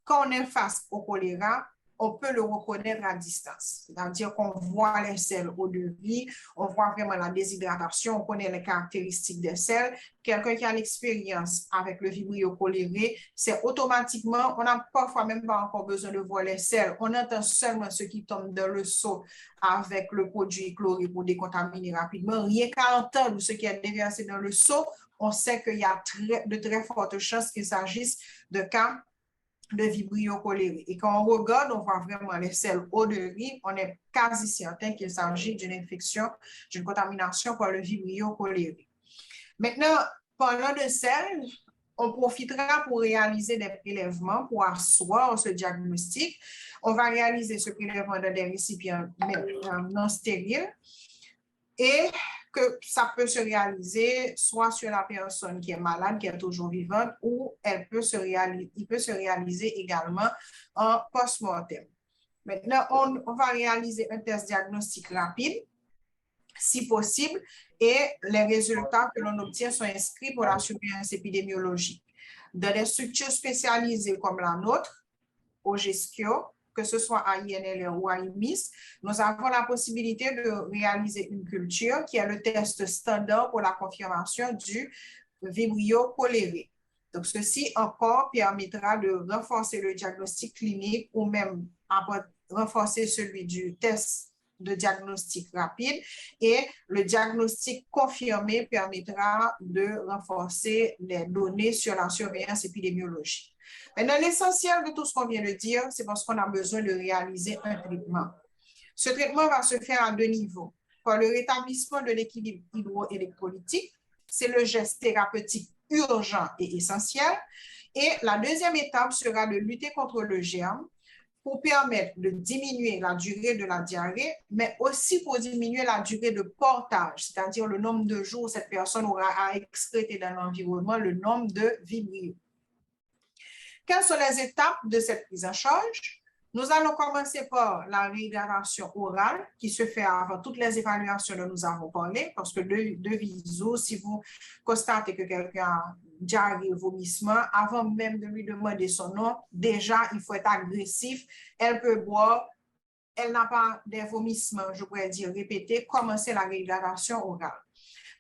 quand on est face au choléra, on peut le reconnaître à distance. C'est-à-dire qu'on voit les selles eau de vie, on voit vraiment la déshydratation, on connaît les caractéristiques des selles. Quelqu'un qui a l'expérience avec le vibrio choléré, c'est automatiquement, on n'a parfois même pas encore besoin de voir les selles. On entend seulement ce qui tombe dans le seau avec le produit chloré pour décontaminer rapidement. Rien qu'à entendre ce qui est déversé dans le seau, on sait qu'il y a de très fortes chances qu'il s'agisse de cas de vibrio choléré. Et quand on regarde, on voit vraiment les selles eau de riz, on est quasi certain qu'il s'agit d'une infection, d'une contamination par le vibrio choléré. Maintenant, parlant de selles, on profitera pour réaliser des prélèvements pour asseoir ce diagnostic. On va réaliser ce prélèvement dans des récipients non stériles et que ça peut se réaliser soit sur la personne qui est malade, qui est toujours vivante, ou il peut se réaliser également en post-mortem. Maintenant, on va réaliser un test diagnostique rapide, si possible, et les résultats que l'on obtient sont inscrits pour la surveillance épidémiologique. Dans des structures spécialisées comme la nôtre, au GESCIO, que ce soit à INLR ou à IMIS, nous avons la possibilité de réaliser une culture qui est le test standard pour la confirmation du vibrio choléré. Donc, ceci encore permettra de renforcer le diagnostic clinique ou même renforcer celui du test de diagnostic rapide et le diagnostic confirmé permettra de renforcer les données sur la surveillance épidémiologique. Maintenant, l'essentiel de tout ce qu'on vient de dire, c'est parce qu'on a besoin de réaliser un traitement. Ce traitement va se faire à deux niveaux. Par le rétablissement de l'équilibre hydroélectrolytique, c'est le geste thérapeutique urgent et essentiel. Et la deuxième étape sera de lutter contre le germe pour permettre de diminuer la durée de la diarrhée, mais aussi pour diminuer la durée de portage, c'est-à-dire le nombre de jours où cette personne aura à excréter dans l'environnement, le nombre de vibrios. Quelles sont les étapes de cette prise en charge? Nous allons commencer par la réhydratation orale qui se fait avant toutes les évaluations dont nous avons parlé, parce que de visu, si vous constatez que quelqu'un a diarrhée, vomissement, avant même de lui demander son nom, déjà, il faut être agressif. Elle peut boire, elle n'a pas des vomissements, je pourrais dire répétés, commencer la réhydratation orale.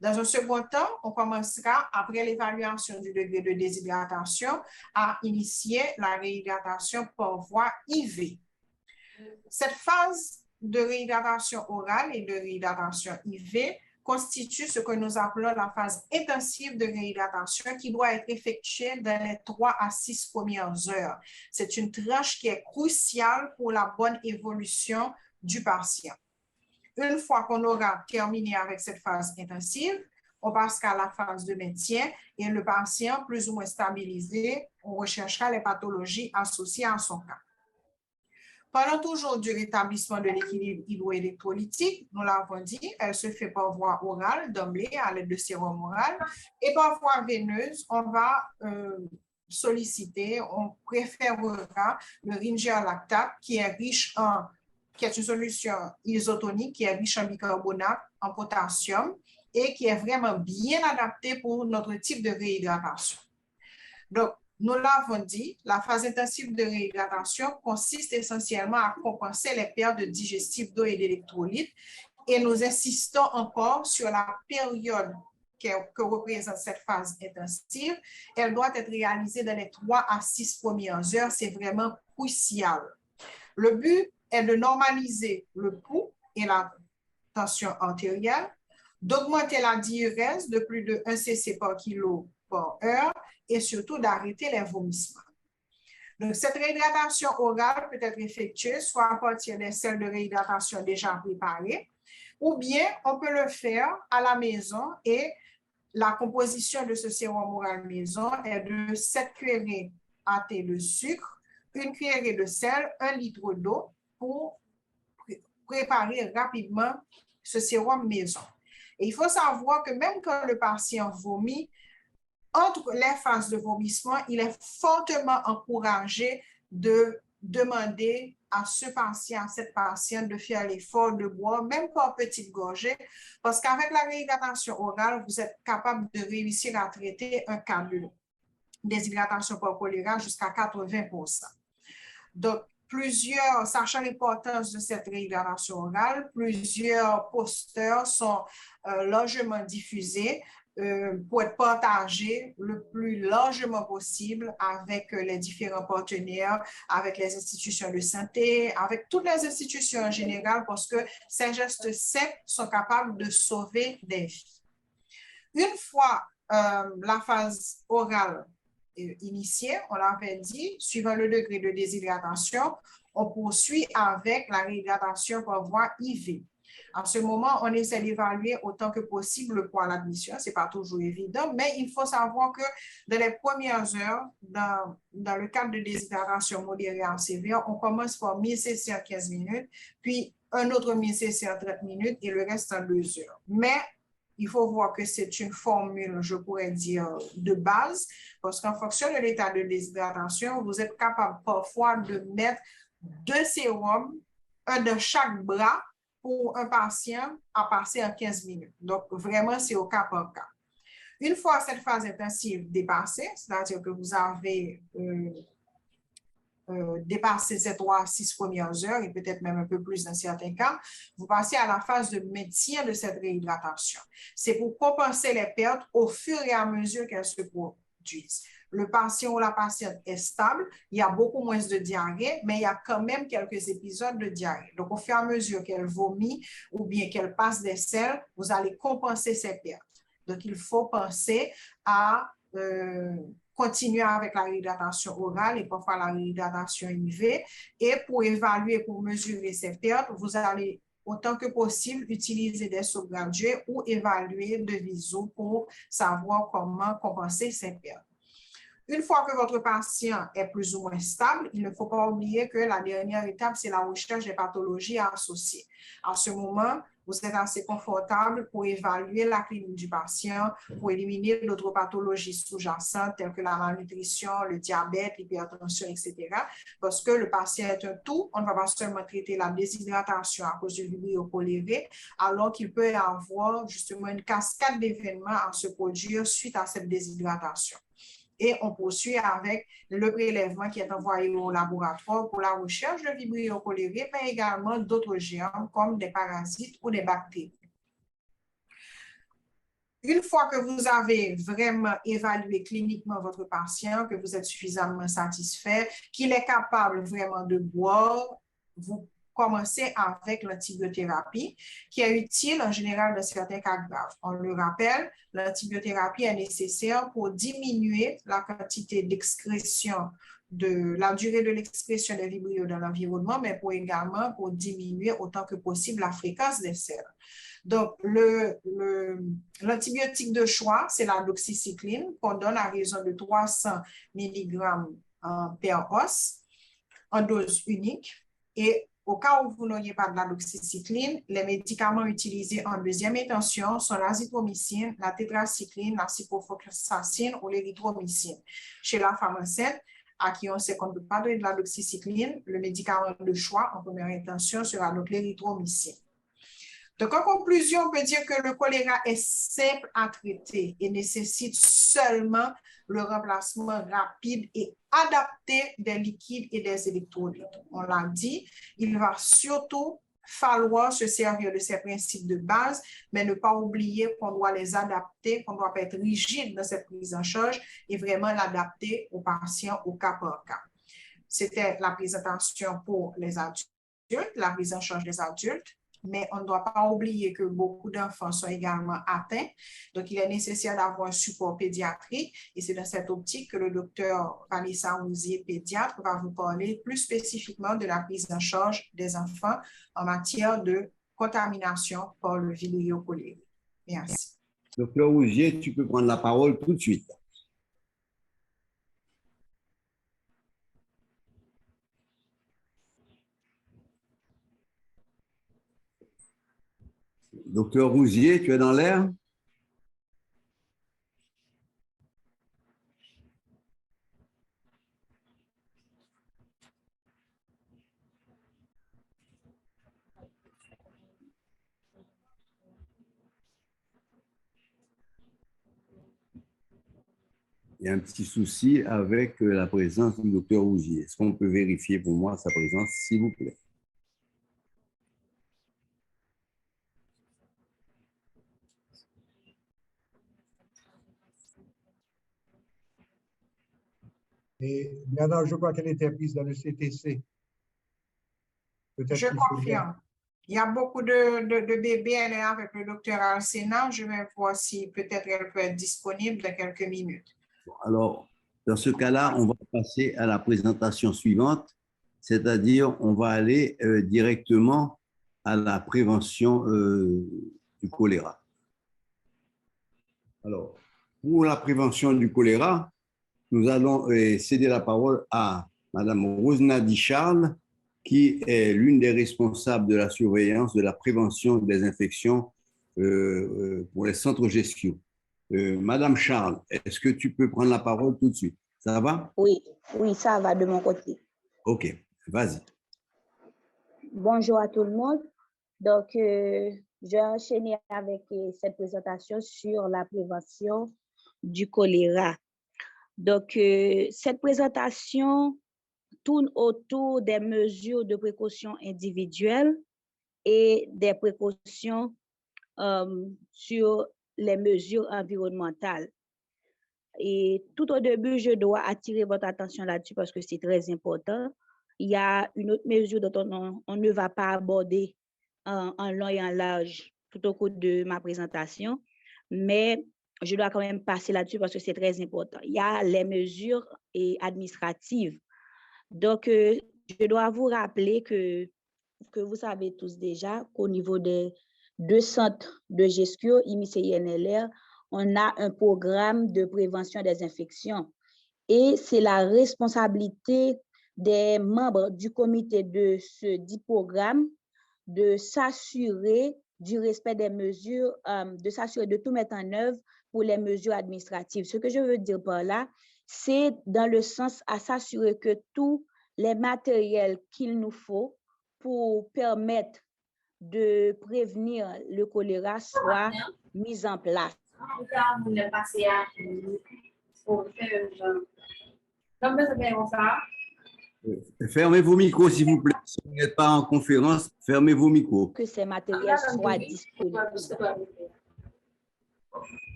Dans un second temps, on commencera, après l'évaluation du degré de déshydratation, à initier la réhydratation par voie IV. Cette phase de réhydratation orale et de réhydratation IV constitue ce que nous appelons la phase intensive de réhydratation qui doit être effectuée dans les 3 à 6 premières heures. C'est une tranche qui est cruciale pour la bonne évolution du patient. Une fois qu'on aura terminé avec cette phase intensive, on passera à la phase de maintien et le patient plus ou moins stabilisé, on recherchera les pathologies associées à son cas. Parlons toujours du rétablissement de l'équilibre hydroélectrolytique, nous l'avons dit, elle se fait par voie orale d'emblée à l'aide de sérum oral et par voie veineuse, on va solliciter, on préférera le Ringer lactate qui est riche qui est une solution isotonique, qui est riche en bicarbonate, en potassium, et qui est vraiment bien adaptée pour notre type de réhydratation. Donc, nous l'avons dit, la phase intensive de réhydratation consiste essentiellement à compenser les pertes digestives d'eau et d'électrolytes, et nous insistons encore sur la période que représente cette phase intensive. Elle doit être réalisée dans les 3 à 6 premières heures, c'est vraiment crucial. Le but est de normaliser le pouls et la tension artérielle, d'augmenter la diurèse de plus de 1 cc par kilo par heure et surtout d'arrêter les vomissements. Donc, cette réhydratation orale peut être effectuée soit à partir des sels de réhydratation déjà préparés, ou bien on peut le faire à la maison et la composition de ce sérum oral maison est de 7 cuillerées à thé de sucre, 1 cuillerée de sel, 1 litre d'eau pour préparer rapidement ce sérum maison. Et il faut savoir que même quand le patient vomit, entre les phases de vomissement, il est fortement encouragé de demander à ce patient, à cette patiente de faire l'effort de boire, même par petites gorgées, parce qu'avec la réhydratation orale, vous êtes capable de réussir à traiter un cas de déshydratation par choléra jusqu'à 80%. Donc, sachant l'importance de cette réhydratation orale, plusieurs posters sont largement diffusés pour être partagés le plus largement possible avec les différents partenaires, avec les institutions de santé, avec toutes les institutions en général, parce que ces gestes simples sont capables de sauver des vies. Une fois la phase orale initiée, on l'avait dit, suivant le degré de déshydratation, on poursuit avec la réhydratation par voie IV. En ce moment, on essaie d'évaluer autant que possible le poids à l'admission. Ce n'est pas toujours évident, mais il faut savoir que dans les premières heures, dans le cadre de déshydratation modérée en sévère, on commence par 1000 cc en 15 minutes, puis un autre 1000 cc en 30 minutes et le reste en 2 heures. Mais il faut voir que c'est une formule, je pourrais dire, de base, parce qu'en fonction de l'état de déshydratation, vous êtes capable parfois de mettre 2 sérums, un de chaque bras, pour un patient à passer en 15 minutes. Donc, vraiment, c'est au cas par cas. Une fois cette phase intensive dépassée, c'est-à-dire que vous avez dépassé ces 3 à 6 premières heures, et peut-être même un peu plus dans certains cas, vous passez à la phase de maintien de cette réhydratation. C'est pour compenser les pertes au fur et à mesure qu'elles se produisent. Le patient ou la patiente est stable, il y a beaucoup moins de diarrhée, mais il y a quand même quelques épisodes de diarrhée. Donc, au fur et à mesure qu'elle vomit ou bien qu'elle passe des selles, vous allez compenser ces pertes. Donc, il faut penser à continuer avec la réhydratation orale et parfois la réhydratation IV. Et pour évaluer, pour mesurer ces pertes, vous allez autant que possible utiliser des sauts gradués ou évaluer de visu pour savoir comment compenser ces pertes. Une fois que votre patient est plus ou moins stable, il ne faut pas oublier que la dernière étape, c'est la recherche des pathologies associées. À ce moment, vous êtes assez confortable pour évaluer la clinique du patient, pour éliminer d'autres pathologies sous-jacentes telles que la malnutrition, le diabète, l'hypertension, etc. Parce que le patient est un tout, on ne va pas seulement traiter la déshydratation à cause du vibrio cholérique, alors qu'il peut y avoir justement une cascade d'événements à se produire suite à cette déshydratation. Et on poursuit avec le prélèvement qui est envoyé au laboratoire pour la recherche de vibrio cholérique, mais également d'autres germes comme des parasites ou des bactéries. Une fois que vous avez vraiment évalué cliniquement votre patient, que vous êtes suffisamment satisfait, qu'il est capable vraiment de boire, vous commencez avec l'antibiothérapie, qui est utile en général dans certains cas graves. On le rappelle, l'antibiothérapie est nécessaire pour diminuer la quantité d'excrétion, la durée de l'excrétion des vibrio dans l'environnement, mais également pour diminuer autant que possible la fréquence des selles. Donc, l'antibiotique de choix, c'est la doxycycline qu'on donne à raison de 300 mg per os en dose unique. Et au cas où vous n'auriez pas de la doxycycline, les médicaments utilisés en deuxième intention sont l'azithromycine, la tétracycline, la ciprofloxacine ou l'érythromycine. Chez la femme enceinte, à qui on sait qu'on ne peut pas donner de la doxycycline, le médicament de choix en première intention sera donc l'érythromycine. Donc, en conclusion, on peut dire que le choléra est simple à traiter et nécessite seulement le remplacement rapide et adapté des liquides et des électrolytes. On l'a dit, il va surtout falloir se servir de ces principes de base, mais ne pas oublier qu'on doit les adapter, qu'on ne doit pas être rigide dans cette prise en charge et vraiment l'adapter aux patients au cas par cas. C'était la présentation pour les adultes, la prise en charge des adultes. mais on ne doit pas oublier que beaucoup d'enfants sont également atteints. Donc, il est nécessaire d'avoir un support pédiatrique et c'est dans cette optique que le docteur Vanessa Rouzier, pédiatre, va vous parler plus spécifiquement de la prise en charge des enfants en matière de contamination par le Vibrio cholerae. Merci. Docteur Rouzier, tu peux prendre la parole tout de suite. Docteur Rouzier, tu es dans l'air? Il y a un petit souci avec la présence du docteur Rouzier. Est-ce qu'on peut vérifier pour moi sa présence, s'il vous plaît? Et Diana, je crois qu'elle était prise dans le CTC. Je confirme. Il y a beaucoup de bébés, elle est avec le docteur Alcena. Je vais voir si peut-être elle peut être disponible dans quelques minutes. Alors, dans ce cas-là, on va passer à la présentation suivante, c'est-à-dire on va aller directement à la prévention du choléra. Alors, pour la prévention du choléra, nous allons céder la parole à Madame Rosnadi Charles, qui est l'une des responsables de la surveillance de la prévention des infections pour les centres gestion. Madame Charles, est-ce que tu peux prendre la parole tout de suite? Ça va? Oui, oui, ça va de mon côté. OK, vas-y. Bonjour à tout le monde. Donc, je vais enchaîner avec cette présentation sur la prévention du choléra. Donc, cette présentation tourne autour des mesures de précaution individuelles et des précautions sur les mesures environnementales. Et tout au début, je dois attirer votre attention là-dessus parce que c'est très important. Il y a une autre mesure dont on ne va pas aborder en long et en large tout au cours de ma présentation, mais je dois quand même passer là-dessus parce que c'est très important. Il y a les mesures administratives. Donc, je dois vous rappeler que vous savez tous déjà qu'au niveau des 2 centres de gestion, IMIS et INLR, on a un programme de prévention des infections. Et c'est la responsabilité des membres du comité de ce dit programme de s'assurer du respect des mesures, de s'assurer de tout mettre en œuvre pour les mesures administratives. Ce que je veux dire par là, c'est dans le sens à s'assurer que tous les matériels qu'il nous faut pour permettre de prévenir le choléra soient mis en place. Fermez vos micros, s'il vous plaît. Si vous n'êtes pas en conférence, fermez vos micros. Que ces matériels soient disponibles.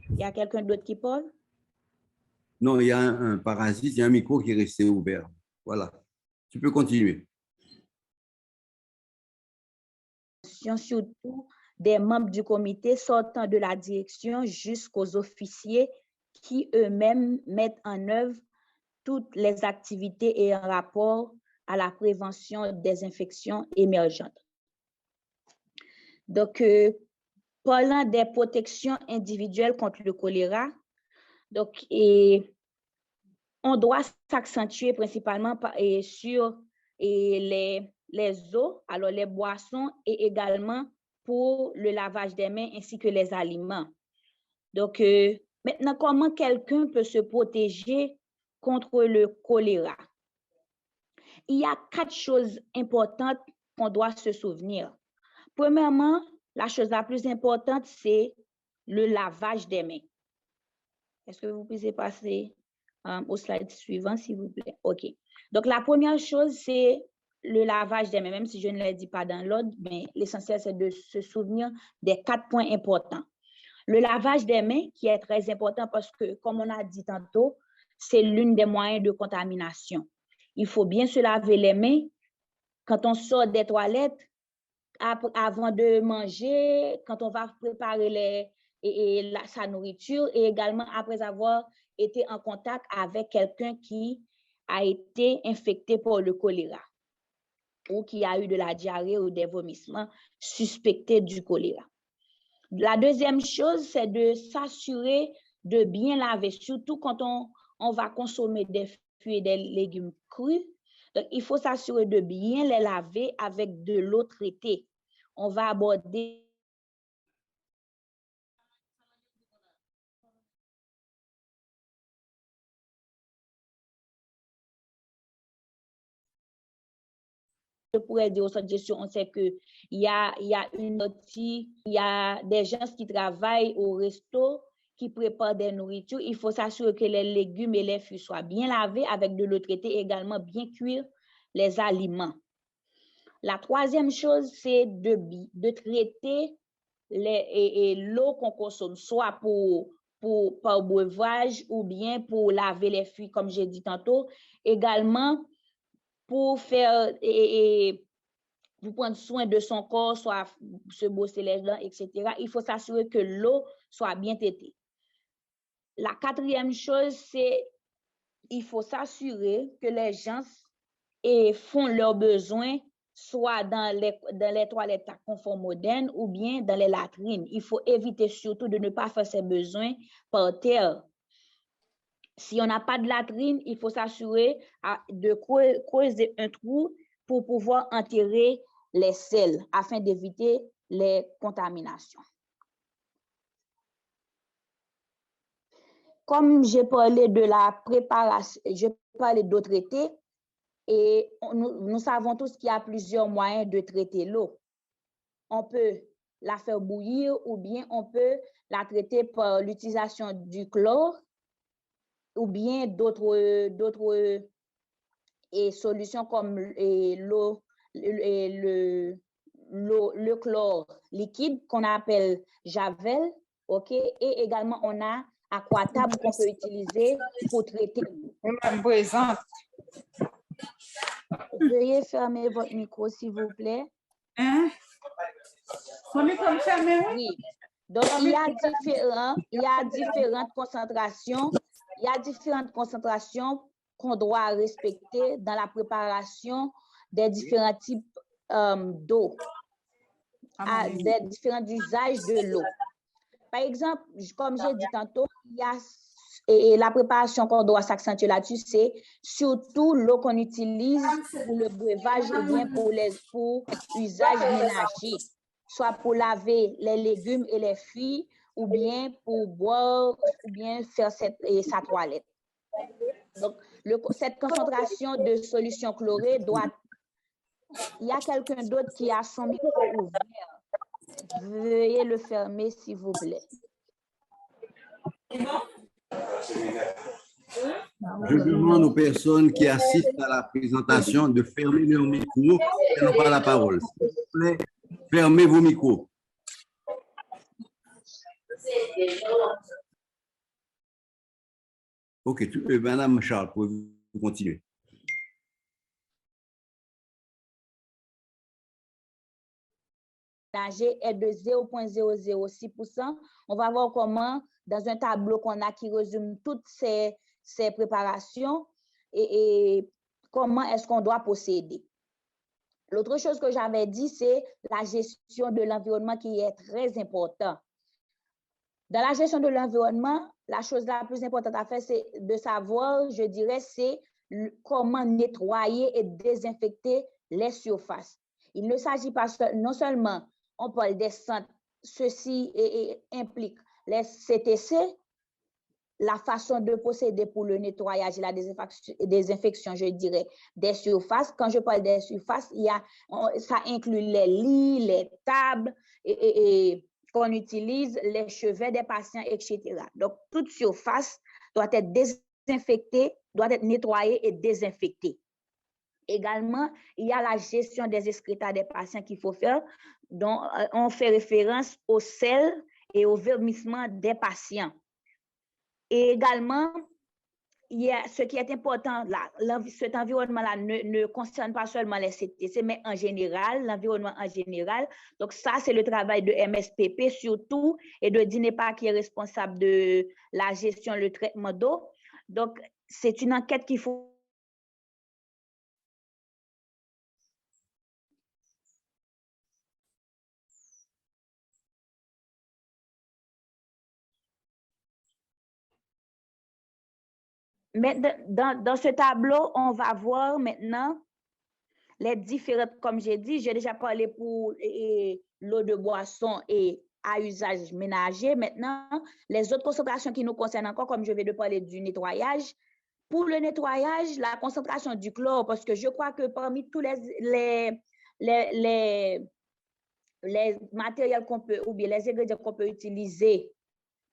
Il y a quelqu'un d'autre qui parle? Non, il y a un parasite, il y a un micro qui est resté ouvert. Voilà. Tu peux continuer. Surtout des membres du comité sortant de la direction jusqu'aux officiers qui eux-mêmes mettent en œuvre toutes les activités ayant rapport à la prévention des infections émergentes. Donc, parlant des protections individuelles contre le choléra, donc, on doit s'accentuer principalement sur les eaux, alors les boissons et également pour le lavage des mains ainsi que les aliments. Donc, maintenant, comment quelqu'un peut se protéger contre le choléra? Il y a 4 choses importantes qu'on doit se souvenir. Premièrement, la chose la plus importante, c'est le lavage des mains. Est-ce que vous pouvez passer au slide suivant, s'il vous plaît? OK. Donc, la première chose, c'est le lavage des mains, même si je ne les dis pas dans l'ordre, mais l'essentiel, c'est de se souvenir des 4 points importants. Le lavage des mains, qui est très important parce que, comme on a dit tantôt, c'est l'une des moyens de contamination. Il faut bien se laver les mains quand on sort des toilettes, avant de manger, quand on va préparer sa nourriture et également après avoir été en contact avec quelqu'un qui a été infecté par le choléra ou qui a eu de la diarrhée ou des vomissements suspectés du choléra. La deuxième chose, c'est de s'assurer de bien laver, surtout quand on va consommer des fruits et des légumes crus. Donc, il faut s'assurer de bien les laver avec de l'eau traitée. On va aborder je pourrais dire au centre de gestion, on sait qu'il y a une partie, il y a des gens qui travaillent au resto, qui préparent des nourritures. Il faut s'assurer que les légumes et les fruits soient bien lavés avec de l'eau traitée et également bien cuire les aliments. La troisième chose, c'est de traiter l'eau qu'on consomme, soit par breuvage ou bien pour laver les fruits, comme j'ai dit tantôt, également pour faire pour prendre soin de son corps, soit se brosser les dents, etc. Il faut s'assurer que l'eau soit bien traitée. La quatrième chose, c'est il faut s'assurer que les gens font leurs besoins soit dans les toilettes à confort moderne ou bien dans les latrines. Il faut éviter surtout de ne pas faire ses besoins par terre. Si on n'a pas de latrine, il faut s'assurer de creuser un trou pour pouvoir enterrer les selles afin d'éviter les contaminations. Comme j'ai parlé de la préparation, je parlais d'eau traitée et nous savons tous qu'il y a plusieurs moyens de traiter l'eau. On peut la faire bouillir ou bien on peut la traiter par l'utilisation du chlore ou bien d'autres solutions comme le chlore liquide qu'on appelle Javel, ok, et également on a Aquatab qu'on peut utiliser pour traiter. Veuillez fermer votre micro s'il vous plaît. Hein? Mon micro est fermé, oui? Oui. Donc il y a différentes concentrations. Il y a différentes concentrations qu'on doit respecter dans la préparation des différents types d'eau, des différents usages de l'eau. Par exemple, comme j'ai dit tantôt, il y a la préparation qu'on doit s'accentuer là-dessus, c'est surtout l'eau qu'on utilise pour le breuvage ou bien pour usage ménager, soit pour laver les légumes et les fruits, ou bien pour boire, ou bien faire sa toilette. Donc, cette concentration de solution chlorée doit... Il y a quelqu'un d'autre qui a son micro ouvert. Veuillez le fermer, s'il vous plaît. Je demande aux personnes qui assistent à la présentation de fermer leur micro et non pas la parole. S'il vous plaît, fermez vos micros. Ok, Madame Charles, pouvez-vous continuer? Est de 0,006%. On va voir comment, dans un tableau qu'on a qui résume toutes ces préparations et comment est-ce qu'on doit procéder. L'autre chose que j'avais dit, c'est la gestion de l'environnement qui est très importante. Dans la gestion de l'environnement, la chose la plus importante à faire, c'est de savoir, je dirais, c'est comment nettoyer et désinfecter les surfaces. Il ne s'agit pas non seulement, on parle des centres, ceci implique les CTC, la façon de procéder pour le nettoyage et la désinfection, je dirais, des surfaces. Quand je parle des surfaces, ça inclut les lits, les tables qu'on utilise, les chevets des patients, etc. Donc, toute surface doit être désinfectée, doit être nettoyée et désinfectée. Également, il y a la gestion des excréta des patients qu'il faut faire, dont on fait référence au sel et au vomissement des patients. Et également, ce qui est important là, cet environnement-là ne concerne pas seulement les CTC, mais en général, l'environnement en général. Donc, ça, c'est le travail de MSPP surtout et de DINEPA qui est responsable de la gestion, le traitement d'eau. Donc, c'est une enquête qu'il faut. Mais dans ce tableau, on va voir maintenant les différentes, comme j'ai dit, j'ai déjà parlé pour l'eau de boisson et à usage ménager. Maintenant, les autres concentrations qui nous concernent encore, comme je vais de parler du nettoyage. Pour le nettoyage, la concentration du chlore, parce que je crois que parmi tous les matériels qu'on peut, ou bien les ingrédients qu'on peut utiliser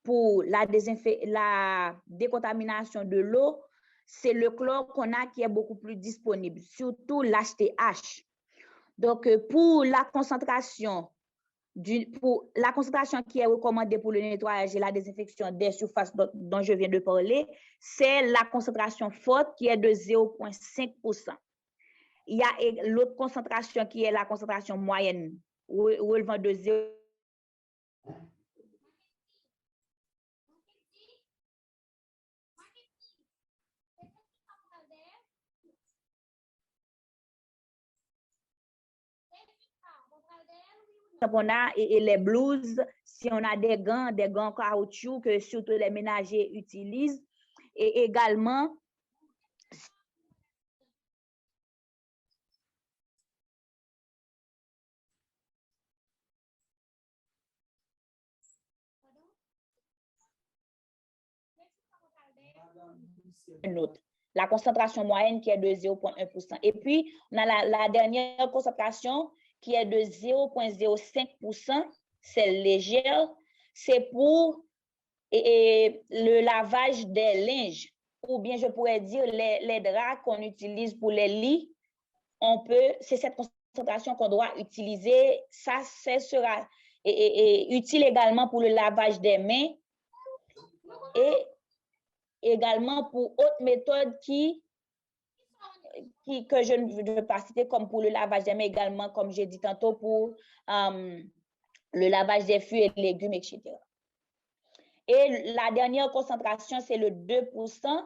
pour la décontamination de l'eau, c'est le chlore qu'on a qui est beaucoup plus disponible, surtout l'HTH. Donc, pour la concentration qui est recommandée pour le nettoyage et la désinfection des surfaces dont je viens de parler, c'est la concentration forte qui est de 0,5%. Il y a l'autre concentration qui est la concentration moyenne, relevant de 0. On a et les blouses, si on a des gants caoutchouc que surtout les ménagers utilisent, et également la concentration moyenne qui est de 0,1%. Et puis, on a la dernière concentration qui est de 0,05%, c'est légère, c'est pour le lavage des linges, ou bien je pourrais dire les draps qu'on utilise pour les lits. C'est cette concentration qu'on doit utiliser. Ça sera utile également pour le lavage des mains et également pour autres méthodes que je ne veux pas citer, comme pour le lavage des mains, également, comme j'ai dit tantôt, pour le lavage des fruits et légumes, etc. Et la dernière concentration, c'est le 2%,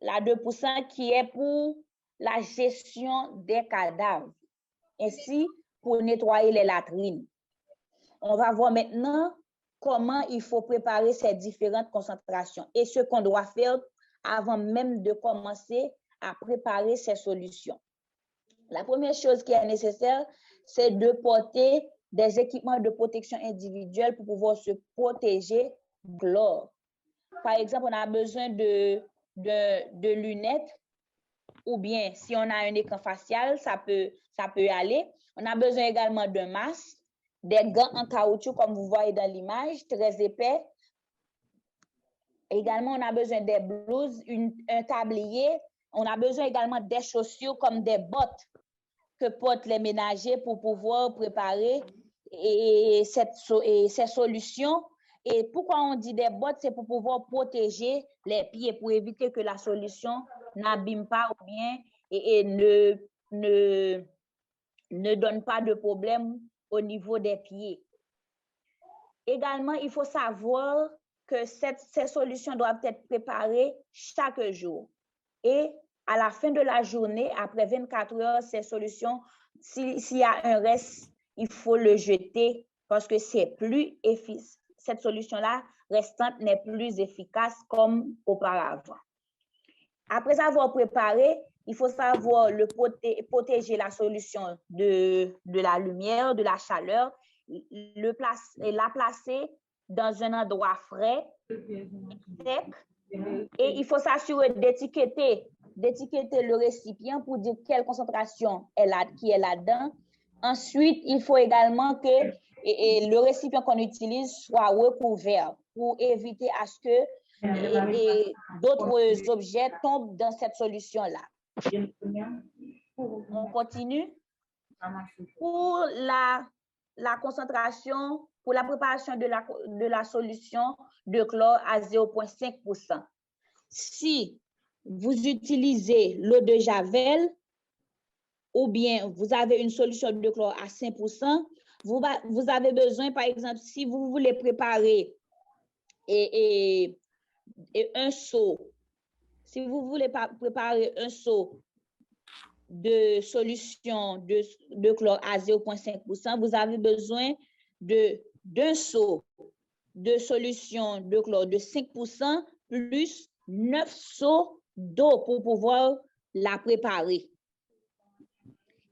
la 2% qui est pour la gestion des cadavres, ainsi pour nettoyer les latrines. On va voir maintenant comment il faut préparer ces différentes concentrations et ce qu'on doit faire avant même de commencer à préparer ces solutions. La première chose qui est nécessaire, c'est de porter des équipements de protection individuelle pour pouvoir se protéger du chlore. Par exemple, on a besoin de lunettes, ou bien si on a un écran facial, ça peut aller. On a besoin également d'un masque, des gants en caoutchouc, comme vous voyez dans l'image, très épais. Également, on a besoin des blouses, un tablier. On a besoin également des chaussures comme des bottes que portent les ménagers pour pouvoir préparer ces solutions. Et pourquoi on dit des bottes? C'est pour pouvoir protéger les pieds, pour éviter que la solution n'abîme pas ou bien ne donne pas de problème au niveau des pieds. Également, il faut savoir que ces solutions doivent être préparées chaque jour. Et à la fin de la journée, après 24 heures, ces solutions, s'il y a un reste, il faut le jeter parce que c'est plus efficace. Cette solution-là restante n'est plus efficace comme auparavant. Après avoir préparé, il faut savoir protéger la solution de la lumière, de la chaleur, la placer dans un endroit frais, sec, et il faut s'assurer d'étiqueter le récipient pour dire quelle concentration qui est là-dedans. Ensuite, il faut également que le récipient qu'on utilise soit recouvert pour éviter à ce que d'autres objets tombent dans cette solution-là. On continue. Pour la concentration, pour la préparation de la solution de chlore à 0,5%. Si vous utilisez l'eau de Javel ou bien vous avez une solution de chlore à 5%, vous avez besoin, par exemple, si vous voulez préparer un seau, si vous voulez préparer un seau de solution de chlore à 0,5%, vous avez besoin d'un seau de solution de chlore de 5% plus 9 seaux d'eau pour pouvoir la préparer.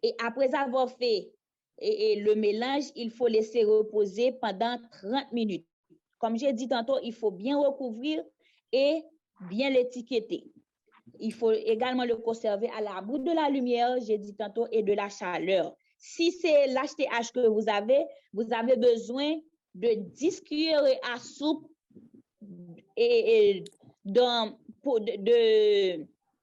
Et après avoir fait le mélange, il faut laisser reposer pendant 30 minutes. Comme j'ai dit tantôt, il faut bien recouvrir et bien l'étiqueter. Il faut également le conserver à l'abri de la lumière, j'ai dit tantôt, et de la chaleur. Si c'est l'HTH que vous avez besoin de 10 cuillerées à soupe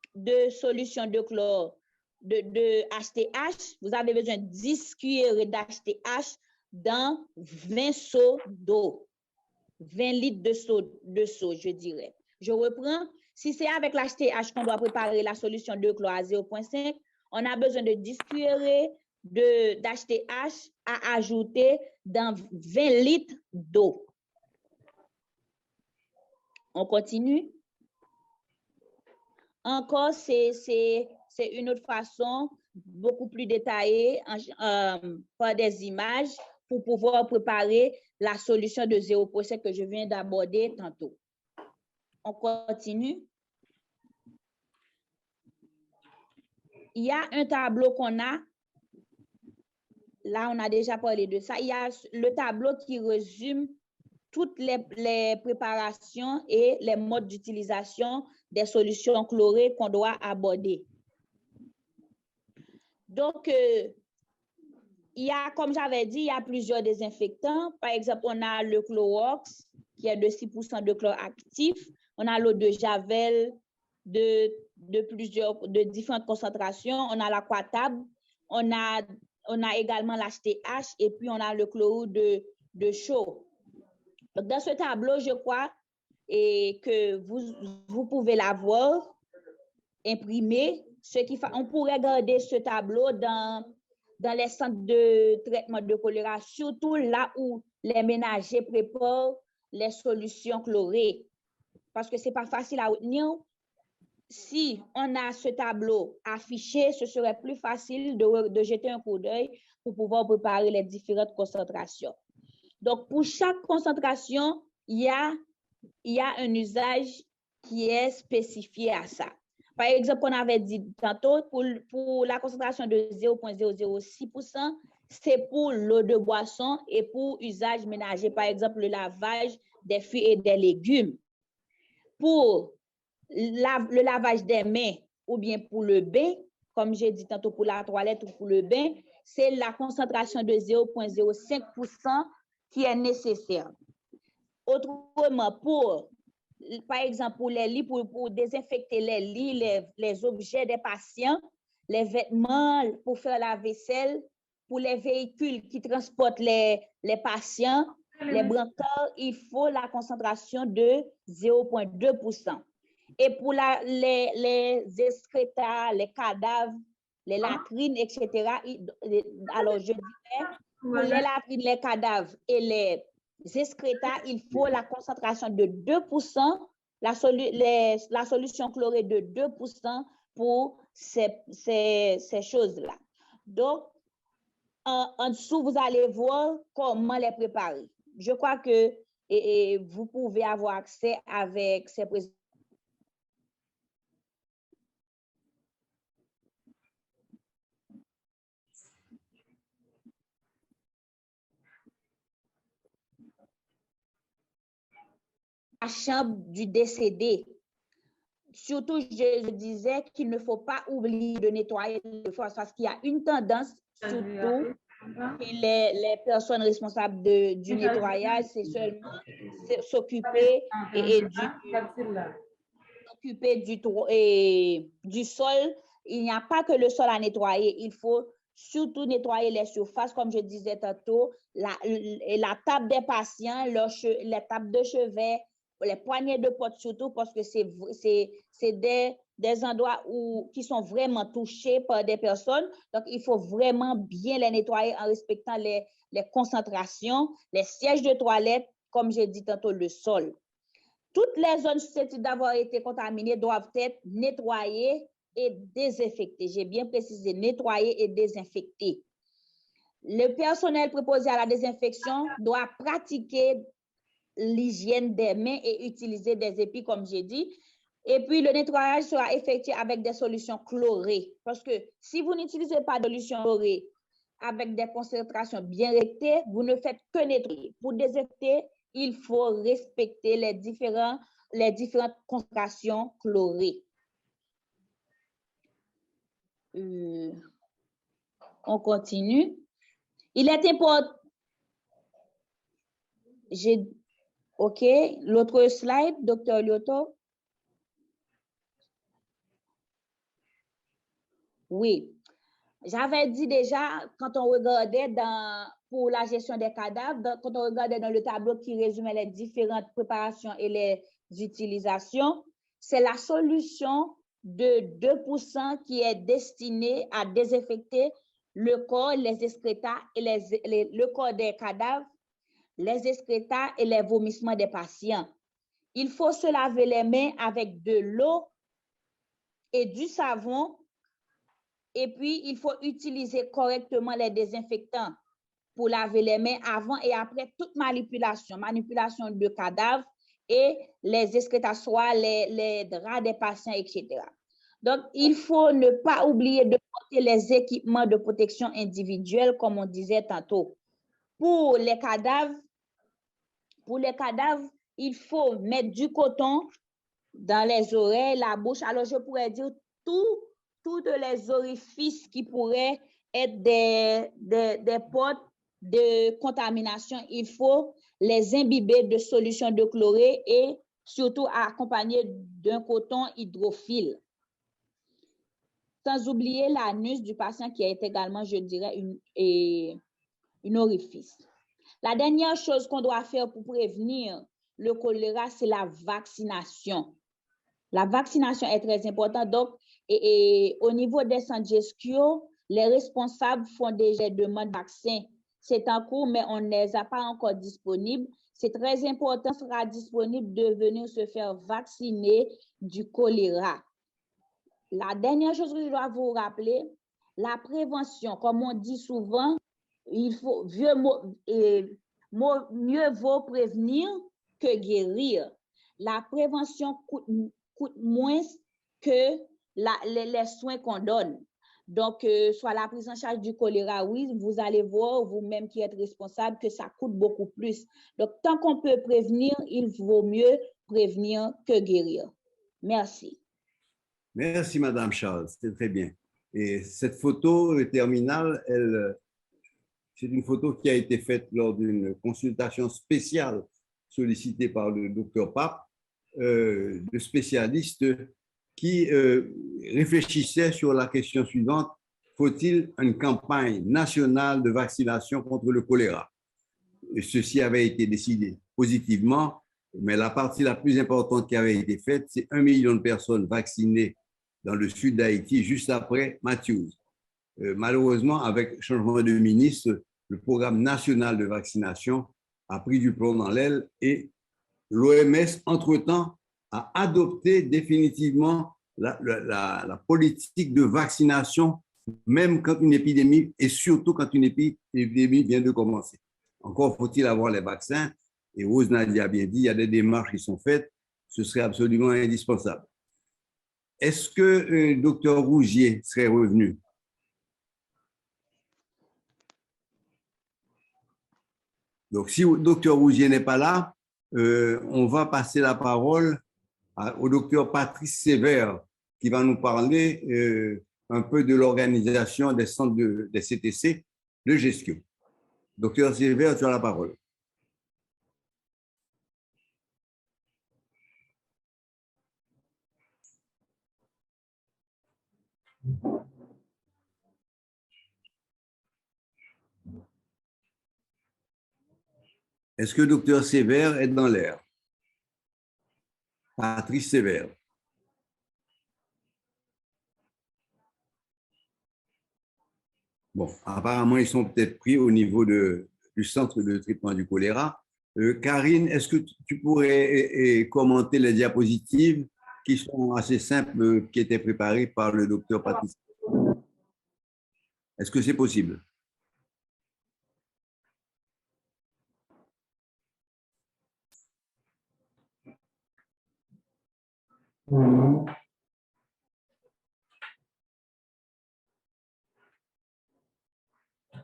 de solution de chlore de HTH, vous avez besoin de 10 cuillerées d'HTH dans 20 seaux d'eau, 20 litres de seau, je dirais. Je reprends. Si c'est avec l'HTH qu'on doit préparer la solution de chlore à 0,5, on a besoin de 10 cuillerées d'HTH à ajouter dans 20 litres d'eau. On continue. Encore, c'est une autre façon beaucoup plus détaillée par des images pour pouvoir préparer la solution de 0,5 que je viens d'aborder tantôt. On continue. Il y a un tableau qu'on a. Là, on a déjà parlé de ça. Il y a le tableau qui résume toutes les préparations et les modes d'utilisation des solutions chlorées qu'on doit aborder. Donc, il y a, comme j'avais dit, il y a plusieurs désinfectants. Par exemple, on a le Clorox, qui est de 6% de chlore actif. On a l'eau de Javel de différentes concentrations. On a l'Aquatab. On a également l'HTH et puis on a le chlorure de chaux. Donc, dans ce tableau, je crois que vous pouvez l'avoir imprimé. On pourrait garder ce tableau dans les centres de traitement de choléra, surtout là où les ménagers préparent les solutions chlorées. Parce que ce n'est pas facile à retenir. Si on a ce tableau affiché, ce serait plus facile de jeter un coup d'œil pour pouvoir préparer les différentes concentrations. Donc, pour chaque concentration, il y a un usage qui est spécifié à ça. Par exemple, on avait dit tantôt, pour la concentration de 0,006%, c'est pour l'eau de boisson et pour usage ménager, par exemple, le lavage des fruits et des légumes. Pour le lavage des mains ou bien pour le bain, comme j'ai dit tantôt pour la toilette ou pour le bain, c'est la concentration de 0,05% qui est nécessaire. Autrement, par exemple, pour les lits, pour désinfecter les lits, les objets des patients, les vêtements, pour faire la vaisselle, pour les véhicules qui transportent les patients, les brancards, il faut la concentration de 0,2%. Et pour les excrétas, les cadavres, les latrines, etc., alors je dirais, pour les latrines, les cadavres et les excrétas, il faut la concentration de 2%, la solution chlorée de 2% pour ces choses-là. Donc, en dessous, vous allez voir comment les préparer. Je crois que vous pouvez avoir accès avec ces présentations. La chambre du décédé. Surtout, je disais qu'il ne faut pas oublier de nettoyer le foie parce qu'il y a une tendance, surtout, les personnes responsables du nettoyage, c'est seulement s'occuper du sol. Il n'y a pas que le sol à nettoyer, il faut surtout nettoyer les surfaces, comme je disais tantôt, la table des patients, les tables de chevet, les poignées de porte surtout, parce que c'est des endroits qui sont vraiment touchés par des personnes. Donc, il faut vraiment bien les nettoyer en respectant les concentrations, les sièges de toilette, comme j'ai dit tantôt, le sol. Toutes les zones susceptibles d'avoir été contaminées doivent être nettoyées et désinfectées. J'ai bien précisé, nettoyées et désinfectées. Le personnel préposé à la désinfection doit pratiquer l'hygiène des mains et utiliser des épis, comme j'ai dit. Et puis, le nettoyage sera effectué avec des solutions chlorées. Parce que si vous n'utilisez pas de solution chlorée avec des concentrations bien rectées, vous ne faites que nettoyer. Pour désinfecter, il faut respecter les différentes concentrations chlorées. On continue. Il est important. OK. L'autre slide, Dr. Lyoto. Oui. J'avais dit déjà, quand on regardait pour la gestion des cadavres, quand on regardait dans le tableau qui résumait les différentes préparations et les utilisations, c'est la solution de 2% qui est destinée à désinfecter le corps, les excréta et le corps des cadavres, les excréta et les vomissements des patients. Il faut se laver les mains avec de l'eau et du savon. Et puis, il faut utiliser correctement les désinfectants pour laver les mains avant et après toute manipulation de cadavres et les excrétations, les draps des patients, etc. Donc, il faut ne pas oublier de porter les équipements de protection individuelle, comme on disait tantôt. Pour les cadavres, il faut mettre du coton dans les oreilles, la bouche. Alors, je pourrais dire tous les orifices qui pourraient être des portes de contamination, il faut les imbiber de solutions de chlorée et surtout accompagner d'un coton hydrophile. Sans oublier l'anus du patient qui est également, je dirais, une orifice. La dernière chose qu'on doit faire pour prévenir le choléra, c'est la vaccination. La vaccination est très importante. Donc, et au niveau des centres GESCIO, les responsables font déjà des demandes de vaccins. C'est en cours, mais on ne les a pas encore disponibles. C'est très important, sera disponible de venir se faire vacciner du choléra. La dernière chose que je dois vous rappeler, la prévention, comme on dit souvent, il faut mieux vaut prévenir que guérir. La prévention coûte moins que les soins qu'on donne. Donc, soit la prise en charge du choléra, oui, vous allez voir, vous-même qui êtes responsable, que ça coûte beaucoup plus. Donc, tant qu'on peut prévenir, il vaut mieux prévenir que guérir. Merci. Merci, Madame Charles, c'était très bien. Et cette photo terminale, c'est une photo qui a été faite lors d'une consultation spéciale sollicitée par le docteur Pape, de spécialistes qui réfléchissaient sur la question suivante: faut-il une campagne nationale de vaccination contre le choléra? Et ceci avait été décidé positivement, mais la partie la plus importante qui avait été faite, c'est 1 million de personnes vaccinées dans le sud d'Haïti, juste après Matthews. Malheureusement, avec le changement de ministre, le programme national de vaccination a pris du plomb dans l'aile et l'OMS, entre-temps, a adopté définitivement la politique de vaccination, même quand une épidémie, et surtout quand une épidémie vient de commencer. Encore faut-il avoir les vaccins, et Rose Nadia a bien dit, il y a des démarches qui sont faites, ce serait absolument indispensable. Est-ce que Dr Rougier serait revenu? Donc, si Dr Rougier n'est pas là, on va passer la parole au docteur Patrice Sévère, qui va nous parler un peu de l'organisation des centres des CTC de gestion. Docteur Sévère, tu as la parole. Est-ce que docteur Sévère est dans l'air? Patrice Sévère. Bon, apparemment, ils sont peut-être pris au niveau du centre de traitement du choléra. Karine, est-ce que tu pourrais commenter les diapositives qui sont assez simples, qui étaient préparées par le docteur Patrice? Est-ce que c'est possible?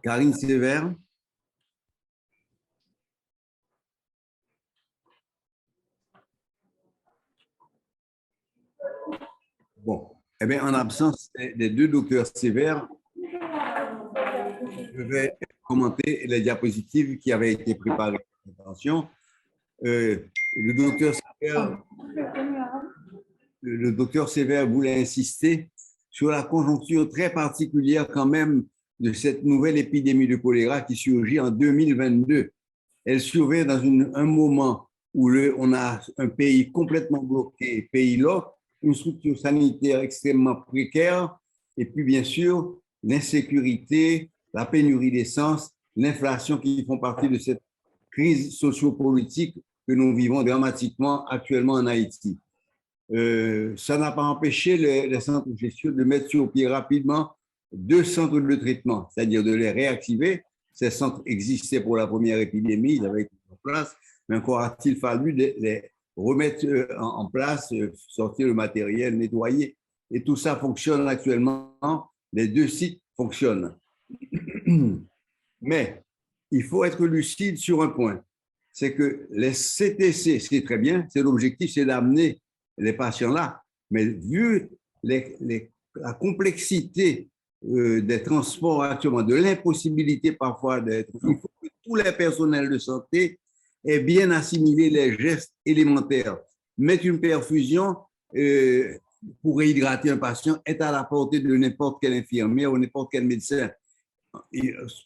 Karine Sévère. Bon, eh bien, en absence des deux docteurs Sévère, je vais commenter les diapositives qui avaient été préparées. Attention, le docteur Sévère, voulait insister sur la conjoncture très particulière quand même de cette nouvelle épidémie de choléra qui surgit en 2022. Elle survient dans un moment où on a un pays complètement bloqué, pays loc, une structure sanitaire extrêmement précaire, et puis bien sûr l'insécurité, la pénurie d'essence, l'inflation qui font partie de cette crise sociopolitique que nous vivons dramatiquement actuellement en Haïti. Ça n'a pas empêché les centres de gestion de mettre sur pied rapidement 2 centres de traitement, c'est-à-dire de les réactiver. Ces centres existaient pour la première épidémie, ils avaient été en place, mais encore a-t-il fallu les remettre en place, sortir le matériel, nettoyer. Et tout ça fonctionne actuellement. Les 2 sites fonctionnent. Mais il faut être lucide sur un point, c'est que les CTC, c'est très bien, c'est l'objectif, c'est d'amener les patients là, mais vu la complexité des transports actuellement, de l'impossibilité parfois d'être, il faut que tous les personnels de santé aient bien assimilé les gestes élémentaires. Mettre une perfusion pour réhydrater un patient est à la portée de n'importe quel infirmier ou n'importe quel médecin.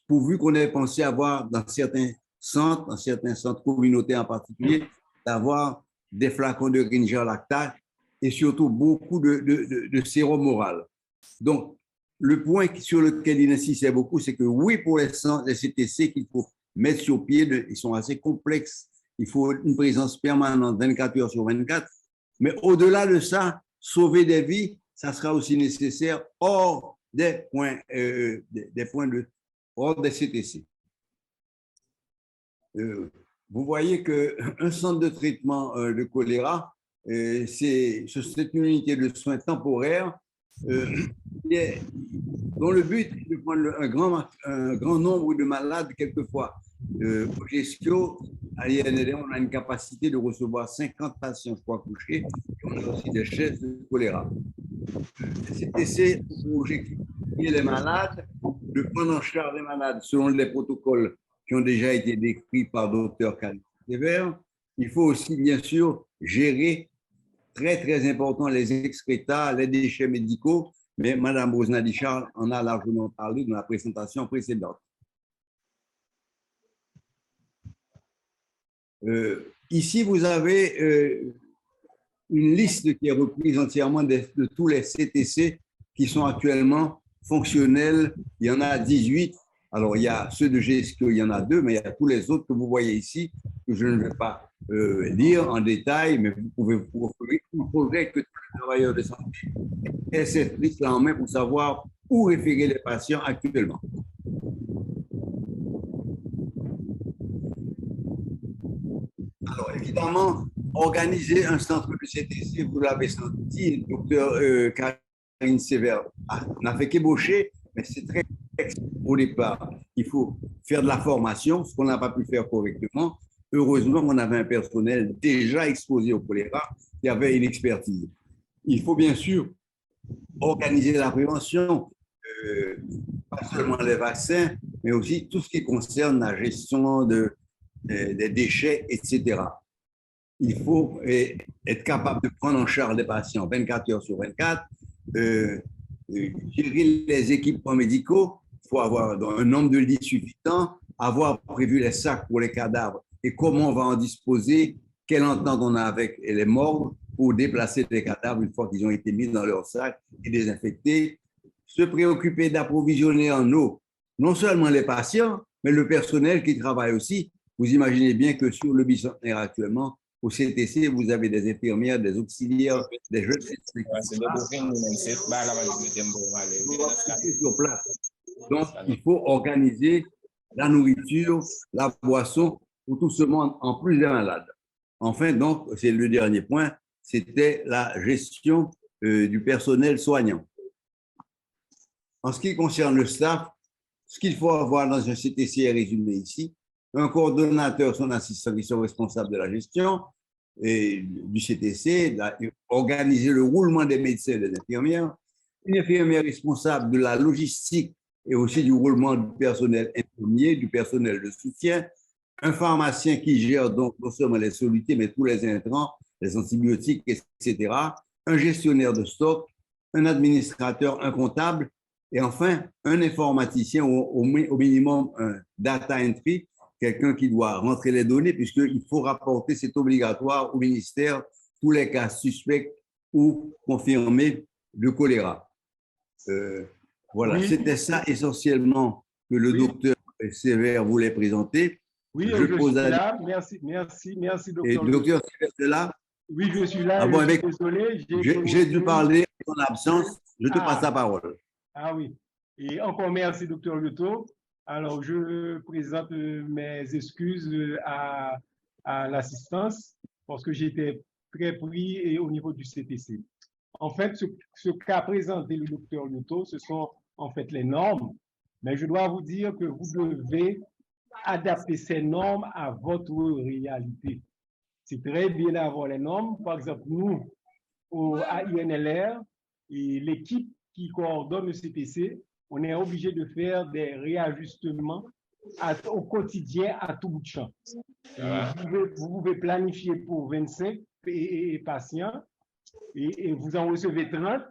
Pourvu qu'on ait pensé avoir dans certains centres communautaires en particulier, d'avoir des flacons de Gringer lactate et surtout beaucoup de sérum oral. Donc, le point sur lequel il insistait beaucoup, c'est que oui, pour les CTC qu'il faut mettre sur pied, ils sont assez complexes. Il faut une présence permanente 24 heures sur 24. Mais au-delà de ça, sauver des vies, ça sera aussi nécessaire hors des points hors des CTC. Vous voyez qu'un centre de traitement de choléra, c'est une unité de soins temporaire dont le but est de prendre un grand nombre de malades quelquefois. Au GESCO, à l'INLD, on a une capacité de recevoir 50 patients, je crois, couchés, et on a aussi des chaises de choléra. C'est l'objectif les malades, de prendre en charge les malades selon les protocoles qui ont déjà été décrits par Dr. Karine Sévère. Il faut aussi, bien sûr, gérer, très important, les excrétas, les déchets médicaux, mais Mme Rosnadi-Charles en a largement parlé dans la présentation précédente. Ici, vous avez une liste qui est reprise entièrement de tous les CTC qui sont actuellement fonctionnels. Il y en a 18. Alors, il y a ceux de GESCO, il y en a 2, mais il y a tous les autres que vous voyez ici, que je ne vais pas lire en détail, mais vous pouvez vous retrouver. Il faudrait que tous les travailleurs de santé aient cette liste-là en main pour savoir où référer les patients actuellement. Alors, évidemment, organiser un centre de CTC, vous l'avez senti, le docteur Karine Sévère n'a fait qu'ébaucher, mais c'est très complexe au départ. Il faut faire de la formation, ce qu'on n'a pas pu faire correctement. Heureusement, on avait un personnel déjà exposé au choléra qui avait une expertise. Il faut bien sûr organiser la prévention, pas seulement les vaccins, mais aussi tout ce qui concerne la gestion des déchets, etc. Il faut être capable de prendre en charge les patients 24 heures sur 24, gérer les équipements médicaux, il faut avoir un nombre de lits suffisant, avoir prévu les sacs pour les cadavres et comment on va en disposer, quelle entente on a avec les morgues pour déplacer les cadavres une fois qu'ils ont été mis dans leur sac et désinfectés, se préoccuper d'approvisionner en eau non seulement les patients, mais le personnel qui travaille aussi. Vous imaginez bien que sur le bicentenaire actuellement, au CTC, vous avez des infirmières, des auxiliaires, des jeunes sur place. Donc, il faut organiser la nourriture, la boisson pour tout ce monde, en plus des malades. Enfin, donc, c'est le dernier point, c'était la gestion du personnel soignant. En ce qui concerne le staff, ce qu'il faut avoir dans un CTC est résumé ici. Un coordonnateur, son assistant qui sont responsables de la gestion et du CTC, organiser le roulement des médecins et des infirmières, une infirmière responsable de la logistique et aussi du roulement du personnel infirmier, du personnel de soutien, un pharmacien qui gère donc non seulement les solutés, mais tous les intrants, les antibiotiques, etc., un gestionnaire de stock, un administrateur, un comptable, et enfin, un informaticien, au minimum un data entry, quelqu'un qui doit rentrer les données, puisqu'il faut rapporter, c'est obligatoire au ministère, tous les cas suspects ou confirmés de choléra. Voilà, oui. C'était ça essentiellement que le docteur Sévère voulait présenter. Oui, je suis là. Merci, docteur. Et le docteur Sévère est là? Oui, je suis là. Ah bon, je suis désolé. J'ai dû parler en absence. Je te passe la parole. Ah oui. Et encore merci, docteur Lyoto. Alors, je présente mes excuses à l'assistance parce que j'étais très pris au niveau du CTC. En fait, ce qu'a présenté le docteur Lyoto, ce sont en fait les normes, mais je dois vous dire que vous devez adapter ces normes à votre réalité. C'est très bien d'avoir les normes. Par exemple, nous, à INLR, et l'équipe qui coordonne le CTC, on est obligé de faire des réajustements au quotidien à tout bout de champ. Vous pouvez planifier pour 25 patients et vous en recevez 30,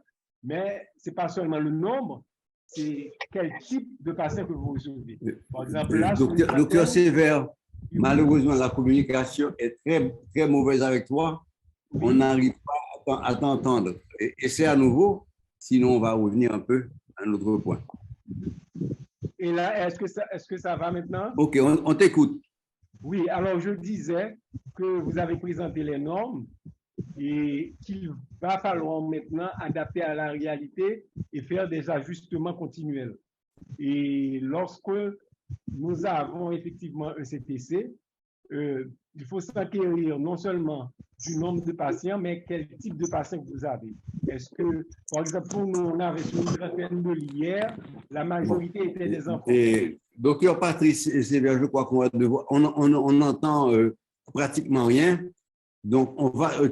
mais ce n'est pas seulement le nombre, c'est quel type de patients que vous recevez. Par exemple, là, docteur Sévère, malheureusement, la communication est très, très mauvaise avec toi. Oui. On n'arrive pas à t'entendre. Essaie à nouveau, sinon on va revenir un peu à un autre point. Et là, est-ce que ça va maintenant? OK, on t'écoute. Oui, alors je disais que vous avez présenté les normes et qu'il va falloir maintenant adapter à la réalité et faire des ajustements continuels. Et lorsque nous avons effectivement un CTC, il faut s'acquérir non seulement du nombre de patients, mais quel type de patients vous avez. Est-ce que, par exemple, pour nous, on avait sur une trentaine de lits hier, la majorité était des enfants. Et, docteur Patrice Sévère, je crois qu'on va devoir, on n'entend pratiquement rien. Donc,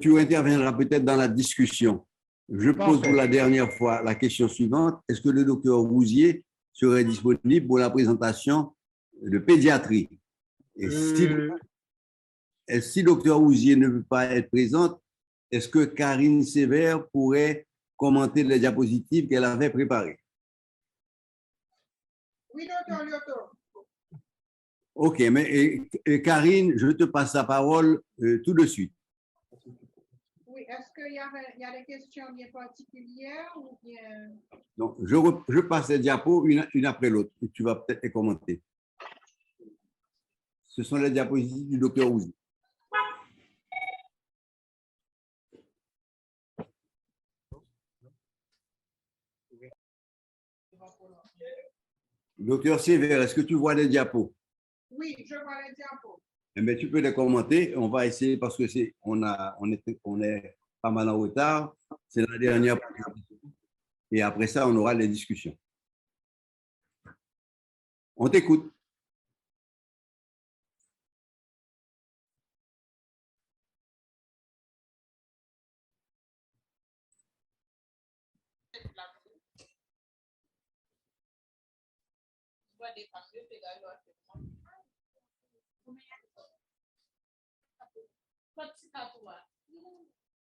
tu interviendras peut-être dans la discussion. Je pose pour la dernière fois la question suivante. Est-ce que le docteur Rousier serait disponible pour la présentation de pédiatrie? Et si docteur Rousier ne veut pas être présente, est-ce que Karine Sévère pourrait commenter les diapositives qu'elle avait préparées? Oui, docteur Lyoto. OK, mais Karine, je te passe la parole tout de suite. Oui, est-ce qu'il y a des questions bien particulières ou bien… Donc, je passe les diapos une après l'autre et tu vas peut-être les commenter. Ce sont les diapositives du docteur Rousier. Docteur Sévère, est-ce que tu vois les diapos? Oui, je vois les diapos. Eh bien, tu peux les commenter. On va essayer parce que on est pas mal en retard. C'est la dernière. Et après ça, on aura les discussions. On t'écoute.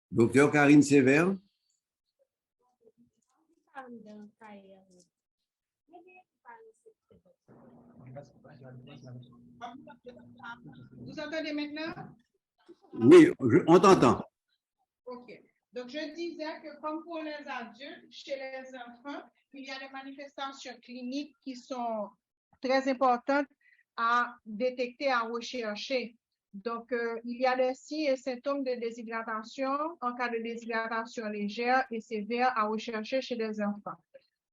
Docteur Karine Sévère. Vous entendez maintenant? Oui, on t'entend. OK. Donc, je disais que comme pour les adultes, chez les enfants, il y a des manifestations cliniques qui sont très importantes à détecter, à rechercher. Donc, il y a des signes et symptômes de déshydratation en cas de déshydratation légère et sévère à rechercher chez les enfants.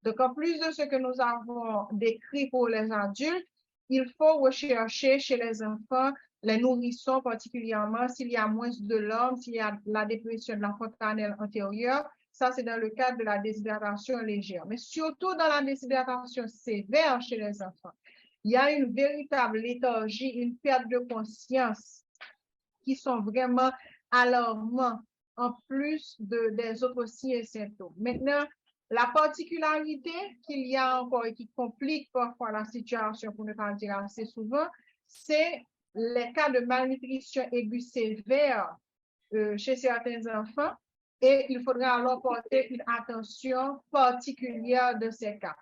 Donc, en plus de ce que nous avons décrit pour les adultes, il faut rechercher chez les enfants, les nourrissons particulièrement, s'il y a moins de larmes, s'il y a la dépression de la fontanelle antérieure. Ça, c'est dans le cadre de la déshydratation légère. Mais surtout dans la déshydratation sévère chez les enfants, il y a une véritable léthargie, une perte de conscience qui sont vraiment alarmants en plus des autres signes et symptômes. Maintenant, la particularité qu'il y a encore et qui complique parfois la situation, pour ne pas dire assez souvent, c'est les cas de malnutrition aiguë sévère chez certains enfants, et il faudra alors porter une attention particulière de ces cas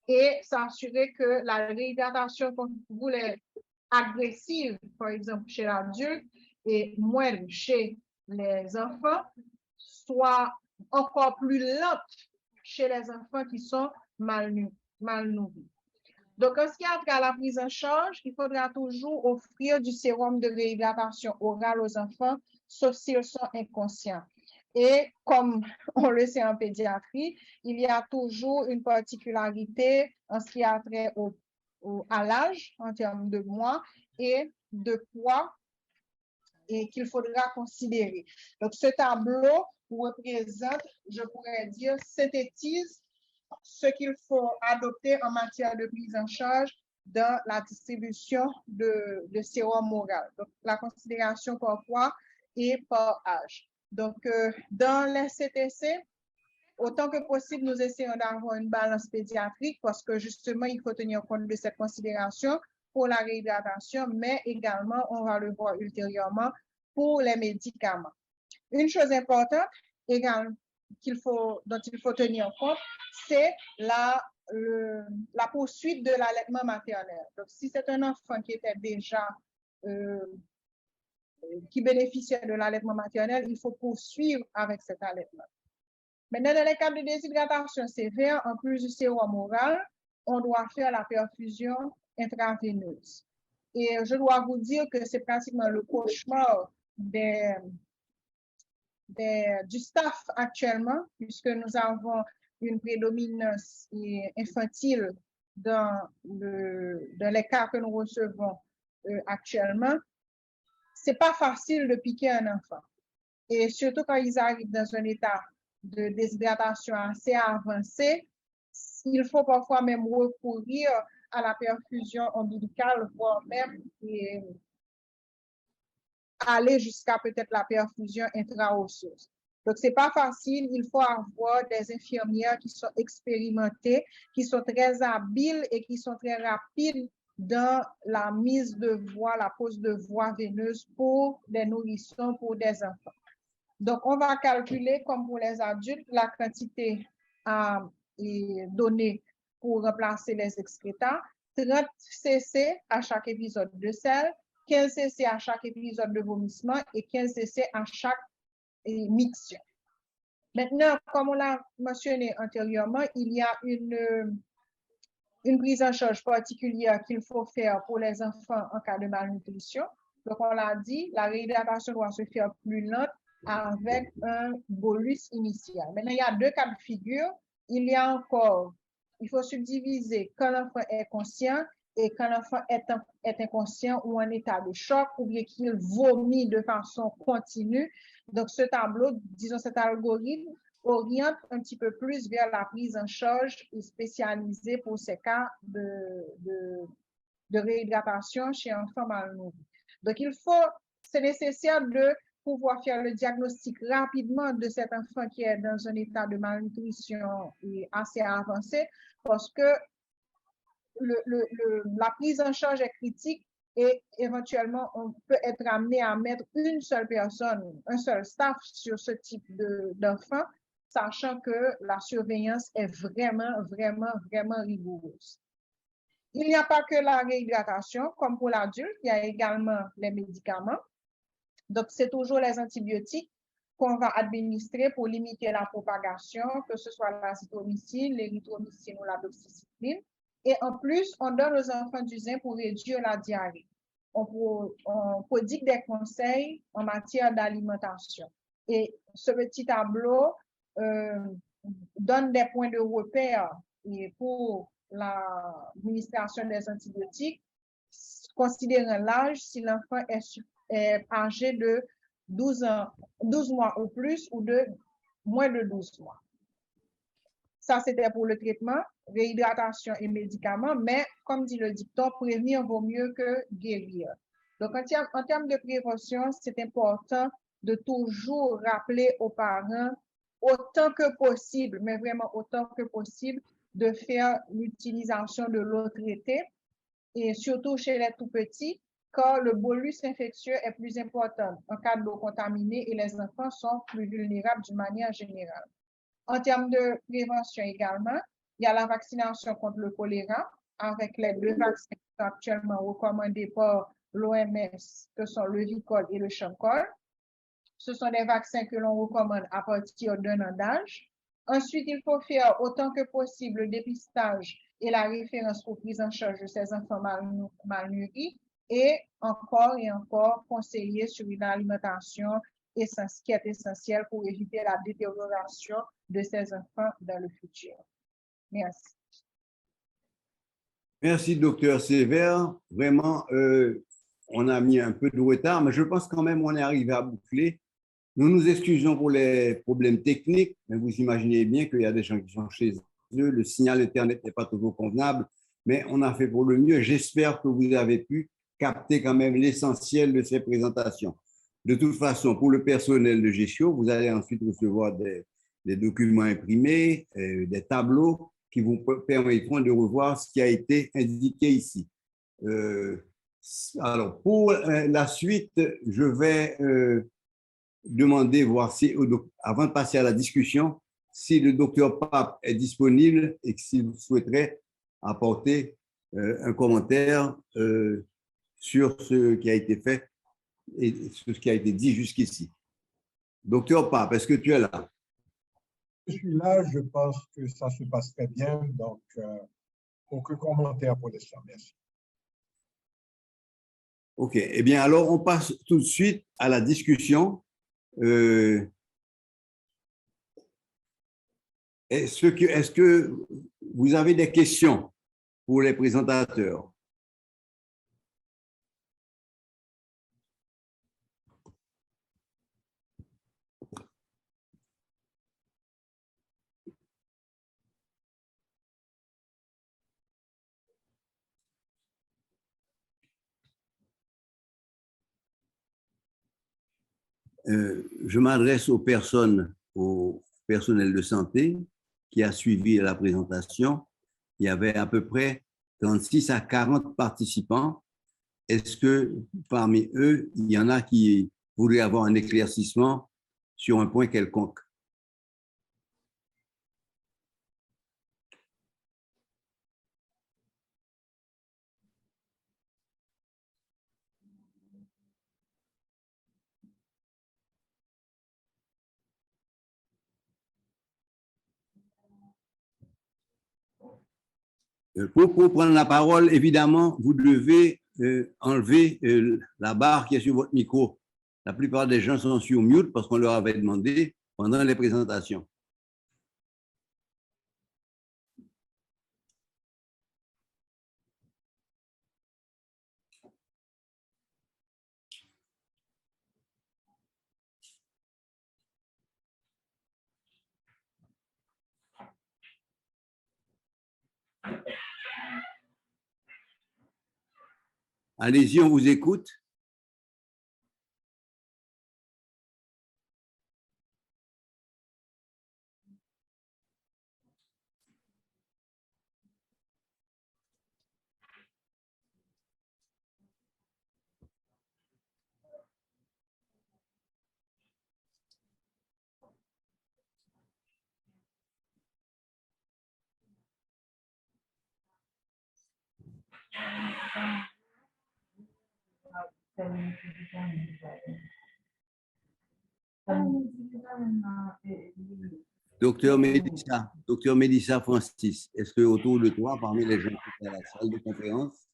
et s'assurer que la réhydratation qu'on voulait agressive, par exemple chez l'adulte, et moindre chez les enfants, soit encore plus lente chez les enfants qui sont malnourris. Donc, en ce qui a trait à la prise en charge, il faudra toujours offrir du sérum de réhydratation orale aux enfants, sauf s'ils sont inconscients. Et comme on le sait en pédiatrie, il y a toujours une particularité en ce qui a trait à l'âge, en termes de mois et de poids, et qu'il faudra considérer. Donc, ce tableau représente, je pourrais dire, synthétise ce qu'il faut adopter en matière de prise en charge dans la distribution de sérum oral. Donc, la considération par poids et par âge. Donc, dans les CTC, autant que possible, nous essayons d'avoir une balance pédiatrique parce que justement, il faut tenir compte de cette considération pour la réhydratation, mais également, on va le voir ultérieurement, pour les médicaments. Une chose importante également dont il faut tenir compte, c'est la poursuite de l'allaitement maternel. Donc, si c'est un enfant qui était déjà qui bénéficiait de l'allaitement maternel, il faut poursuivre avec cet allaitement. Maintenant, dans les cas de déshydratation sévère, en plus du sérum oral, on doit faire la perfusion intraveineuse. Et je dois vous dire que c'est pratiquement le cauchemar du staff actuellement, puisque nous avons une prédominance infantile dans les cas que nous recevons actuellement. C'est pas facile de piquer un enfant. Et surtout quand ils arrivent dans un état de déshydratation assez avancé, il faut parfois même recourir à la perfusion ombilicale, voire même aller jusqu'à peut-être la perfusion intra-osseuse. Donc, c'est pas facile. Il faut avoir des infirmières qui sont expérimentées, qui sont très habiles et qui sont très rapides dans la mise de voie, la pose de voie veineuse pour des nourrissons, pour des enfants. Donc, on va calculer, comme pour les adultes, la quantité donnée pour remplacer les excrétants, 30 cc à chaque épisode de sel, 15 cc à chaque épisode de vomissement et 15 cc à chaque miction. Maintenant, comme on l'a mentionné antérieurement, il y a une prise en charge particulière qu'il faut faire pour les enfants en cas de malnutrition. Donc, on l'a dit, la réhydratation doit se faire plus lente avec un bolus initial. Maintenant, il y a deux cas de figure. Il faut subdiviser quand l'enfant est conscient et quand l'enfant est inconscient ou en état de choc ou bien qu'il vomit de façon continue. Donc, ce tableau, disons cet algorithme, oriente un petit peu plus vers la prise en charge spécialisée pour ces cas de réhydratation chez un enfant malnourri. Donc, c'est nécessaire de pouvoir faire le diagnostic rapidement de cet enfant qui est dans un état de malnutrition assez avancé parce que la prise en charge est critique et éventuellement, on peut être amené à mettre une seule personne, un seul staff sur ce type d'enfant, sachant que la surveillance est vraiment, vraiment, vraiment rigoureuse. Il n'y a pas que la réhydratation, comme pour l'adulte, il y a également les médicaments. Donc, c'est toujours les antibiotiques qu'on va administrer pour limiter la propagation, que ce soit l'azithromycine, l'érythromycine ou la doxycycline. Et en plus, on donne aux enfants du zinc pour réduire la diarrhée. On prodigue des conseils en matière d'alimentation. Et ce petit tableau donne des points de repère pour l'administration des antibiotiques, considérant l'âge, si l'enfant est âgé de 12 mois ou plus ou de moins de 12 mois. Ça, c'était pour le traitement, réhydratation et médicaments, mais comme dit le dicton, prévenir vaut mieux que guérir. Donc, en termes de prévention, c'est important de toujours rappeler aux parents, autant que possible, mais vraiment autant que possible, de faire l'utilisation de l'eau traitée, et surtout chez les tout-petits, car le bolus infectieux est plus important en cas d'eau contaminée et les enfants sont plus vulnérables d'une manière générale. En termes de prévention également, il y a la vaccination contre le choléra avec les 2 vaccins qui sont actuellement recommandés par l'OMS, que sont le Vicol et le Chancol. Ce sont des vaccins que l'on recommande à partir d'un an d'âge. Ensuite, il faut faire autant que possible le dépistage et la référence aux prises en charge de ces enfants malnourris et encore conseiller sur une alimentation qui est essentielle pour éviter la détérioration de ces enfants dans le futur. Merci. Merci, docteur Sévère. Vraiment, on a mis un peu de retard, mais je pense quand même qu'on est arrivé à boucler. Nous nous excusons pour les problèmes techniques, mais vous imaginez bien qu'il y a des gens qui sont chez eux, le signal Internet n'est pas toujours convenable, mais on a fait pour le mieux. J'espère que vous avez pu capter quand même l'essentiel de ces présentations. De toute façon, pour le personnel de gestion, vous allez ensuite recevoir des documents imprimés, des tableaux qui vous permettront de revoir ce qui a été indiqué ici. Alors, pour la suite, je vais demander, voir si, avant de passer à la discussion, si le docteur Pape est disponible et s'il souhaiterait apporter un commentaire sur ce qui a été fait et sur ce qui a été dit jusqu'ici. Docteur Pape, est-ce que tu es là? Je suis là, je pense que ça se passe très bien, donc aucun commentaire pour l'instant. Merci. OK. Eh bien, alors, on passe tout de suite à la discussion. Est-ce que vous avez des questions pour les présentateurs? Je m'adresse aux personnes, au personnel de santé qui a suivi la présentation. Il y avait à peu près 36 à 40 participants. Est-ce que parmi eux, il y en a qui voulaient avoir un éclaircissement sur un point quelconque? Pour prendre la parole, évidemment, vous devez enlever la barre qui est sur votre micro. La plupart des gens sont sur mute parce qu'on leur avait demandé pendant les présentations. Allez-y, on vous écoute. Docteur Mélissa Francis, est-ce que autour de toi, parmi les gens qui sont à la salle de conférence,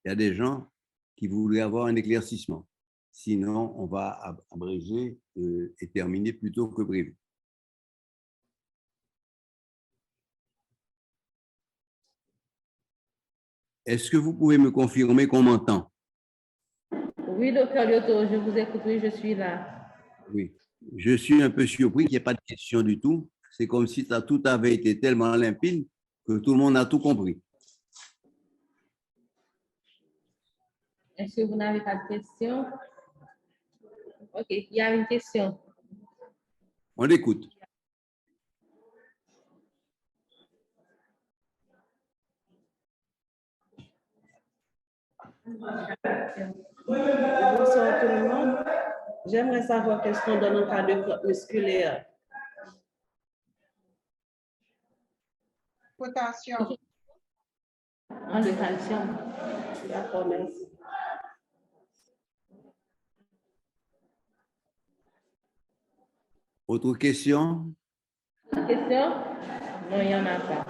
il y a des gens qui voudraient avoir un éclaircissement? Sinon, on va abréger et terminer plus tôt que prévu. Est-ce que vous pouvez me confirmer qu'on m'entend? Oui, docteur Lyoto, je vous écoute, oui, je suis là. Oui. Je suis un peu surpris qu'il n'y ait pas de questions du tout. C'est comme si tout avait été tellement limpide que tout le monde a tout compris. Est-ce que vous n'avez pas de questions? OK, il y a une question. On écoute. Bonsoir tout le monde. J'aimerais savoir qu'est-ce qu'on donne en cas de cloque musculaire. Potassium. En de calcium. D'accord, merci. Autre question? Question? Non, il n'y en a pas.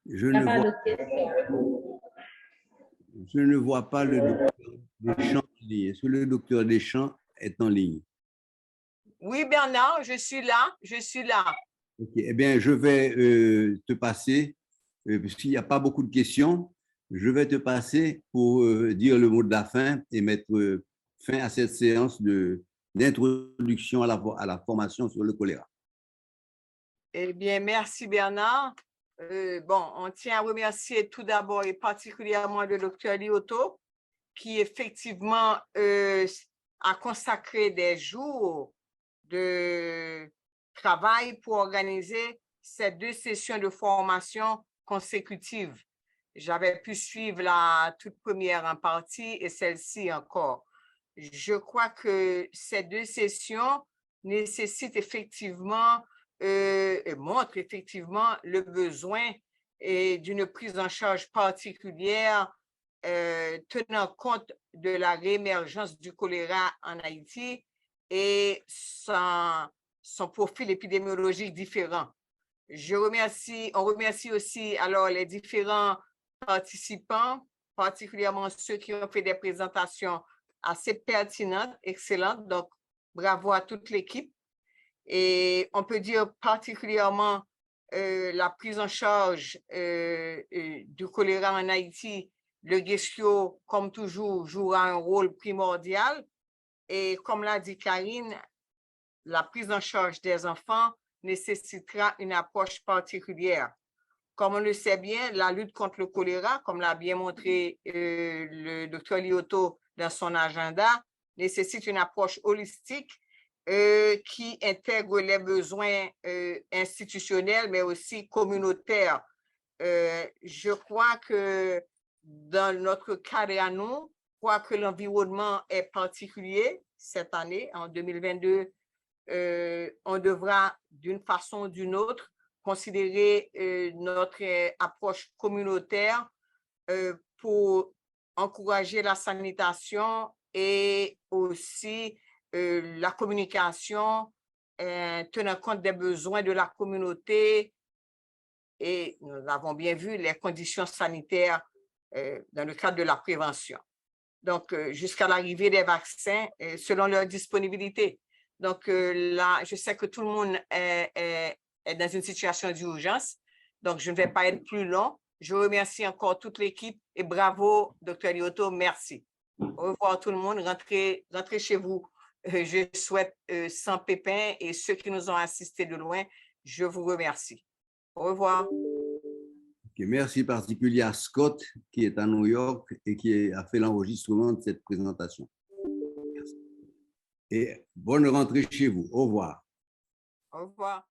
Je Il n'y a ne pas vois, d'autres questions. je ne vois pas le docteur Deschamps en ligne. Est-ce que le docteur Deschamps est en ligne? Oui, Bernard, je suis là, je suis là. Ok. Eh bien, je vais te passer, puisqu'il n'y a pas beaucoup de questions, je vais te passer pour dire le mot de la fin et mettre fin à cette séance d'introduction à la formation sur le choléra. Eh bien, merci Bernard. Bon, on tient à remercier tout d'abord et particulièrement le docteur Lyoto, qui effectivement a consacré des jours de travail pour organiser ces 2 sessions de formation consécutives. J'avais pu suivre la toute première en partie et celle-ci encore. Je crois que ces 2 sessions nécessitent effectivement et montrent effectivement le besoin d'une prise en charge particulière tenant compte de la réémergence du choléra en Haïti et son profil épidémiologique différent. On remercie aussi alors les différents participants, particulièrement ceux qui ont fait des présentations assez pertinentes, excellentes. Donc, bravo à toute l'équipe. Et on peut dire particulièrement la prise en charge du choléra en Haïti. Le GESCIO, comme toujours, jouera un rôle primordial. Et comme l'a dit Karine, la prise en charge des enfants nécessitera une approche particulière. Comme on le sait bien, la lutte contre le choléra, comme l'a bien montré le docteur Lyoto dans son agenda, nécessite une approche holistique qui intègre les besoins institutionnels, mais aussi communautaires. Je crois que dans notre cadre à nous, je crois que l'environnement est particulier cette année, en 2022. On devra, d'une façon ou d'une autre, considérer notre approche communautaire pour encourager la sanitation et aussi la communication, tenant compte des besoins de la communauté. Et nous avons bien vu les conditions sanitaires dans le cadre de la prévention. Donc, jusqu'à l'arrivée des vaccins, selon leur disponibilité. Donc, là, je sais que tout le monde est dans une situation d'urgence. Donc, je ne vais pas être plus long. Je remercie encore toute l'équipe et bravo, Dr. Lyoto, merci. Au revoir tout le monde. Rentrez chez vous. Je souhaite sans pépin et ceux qui nous ont assistés de loin, je vous remercie. Au revoir. Okay, merci particulier à Scott qui est à New York et qui a fait l'enregistrement de cette présentation. Merci. Et bonne rentrée chez vous. Au revoir. Au revoir.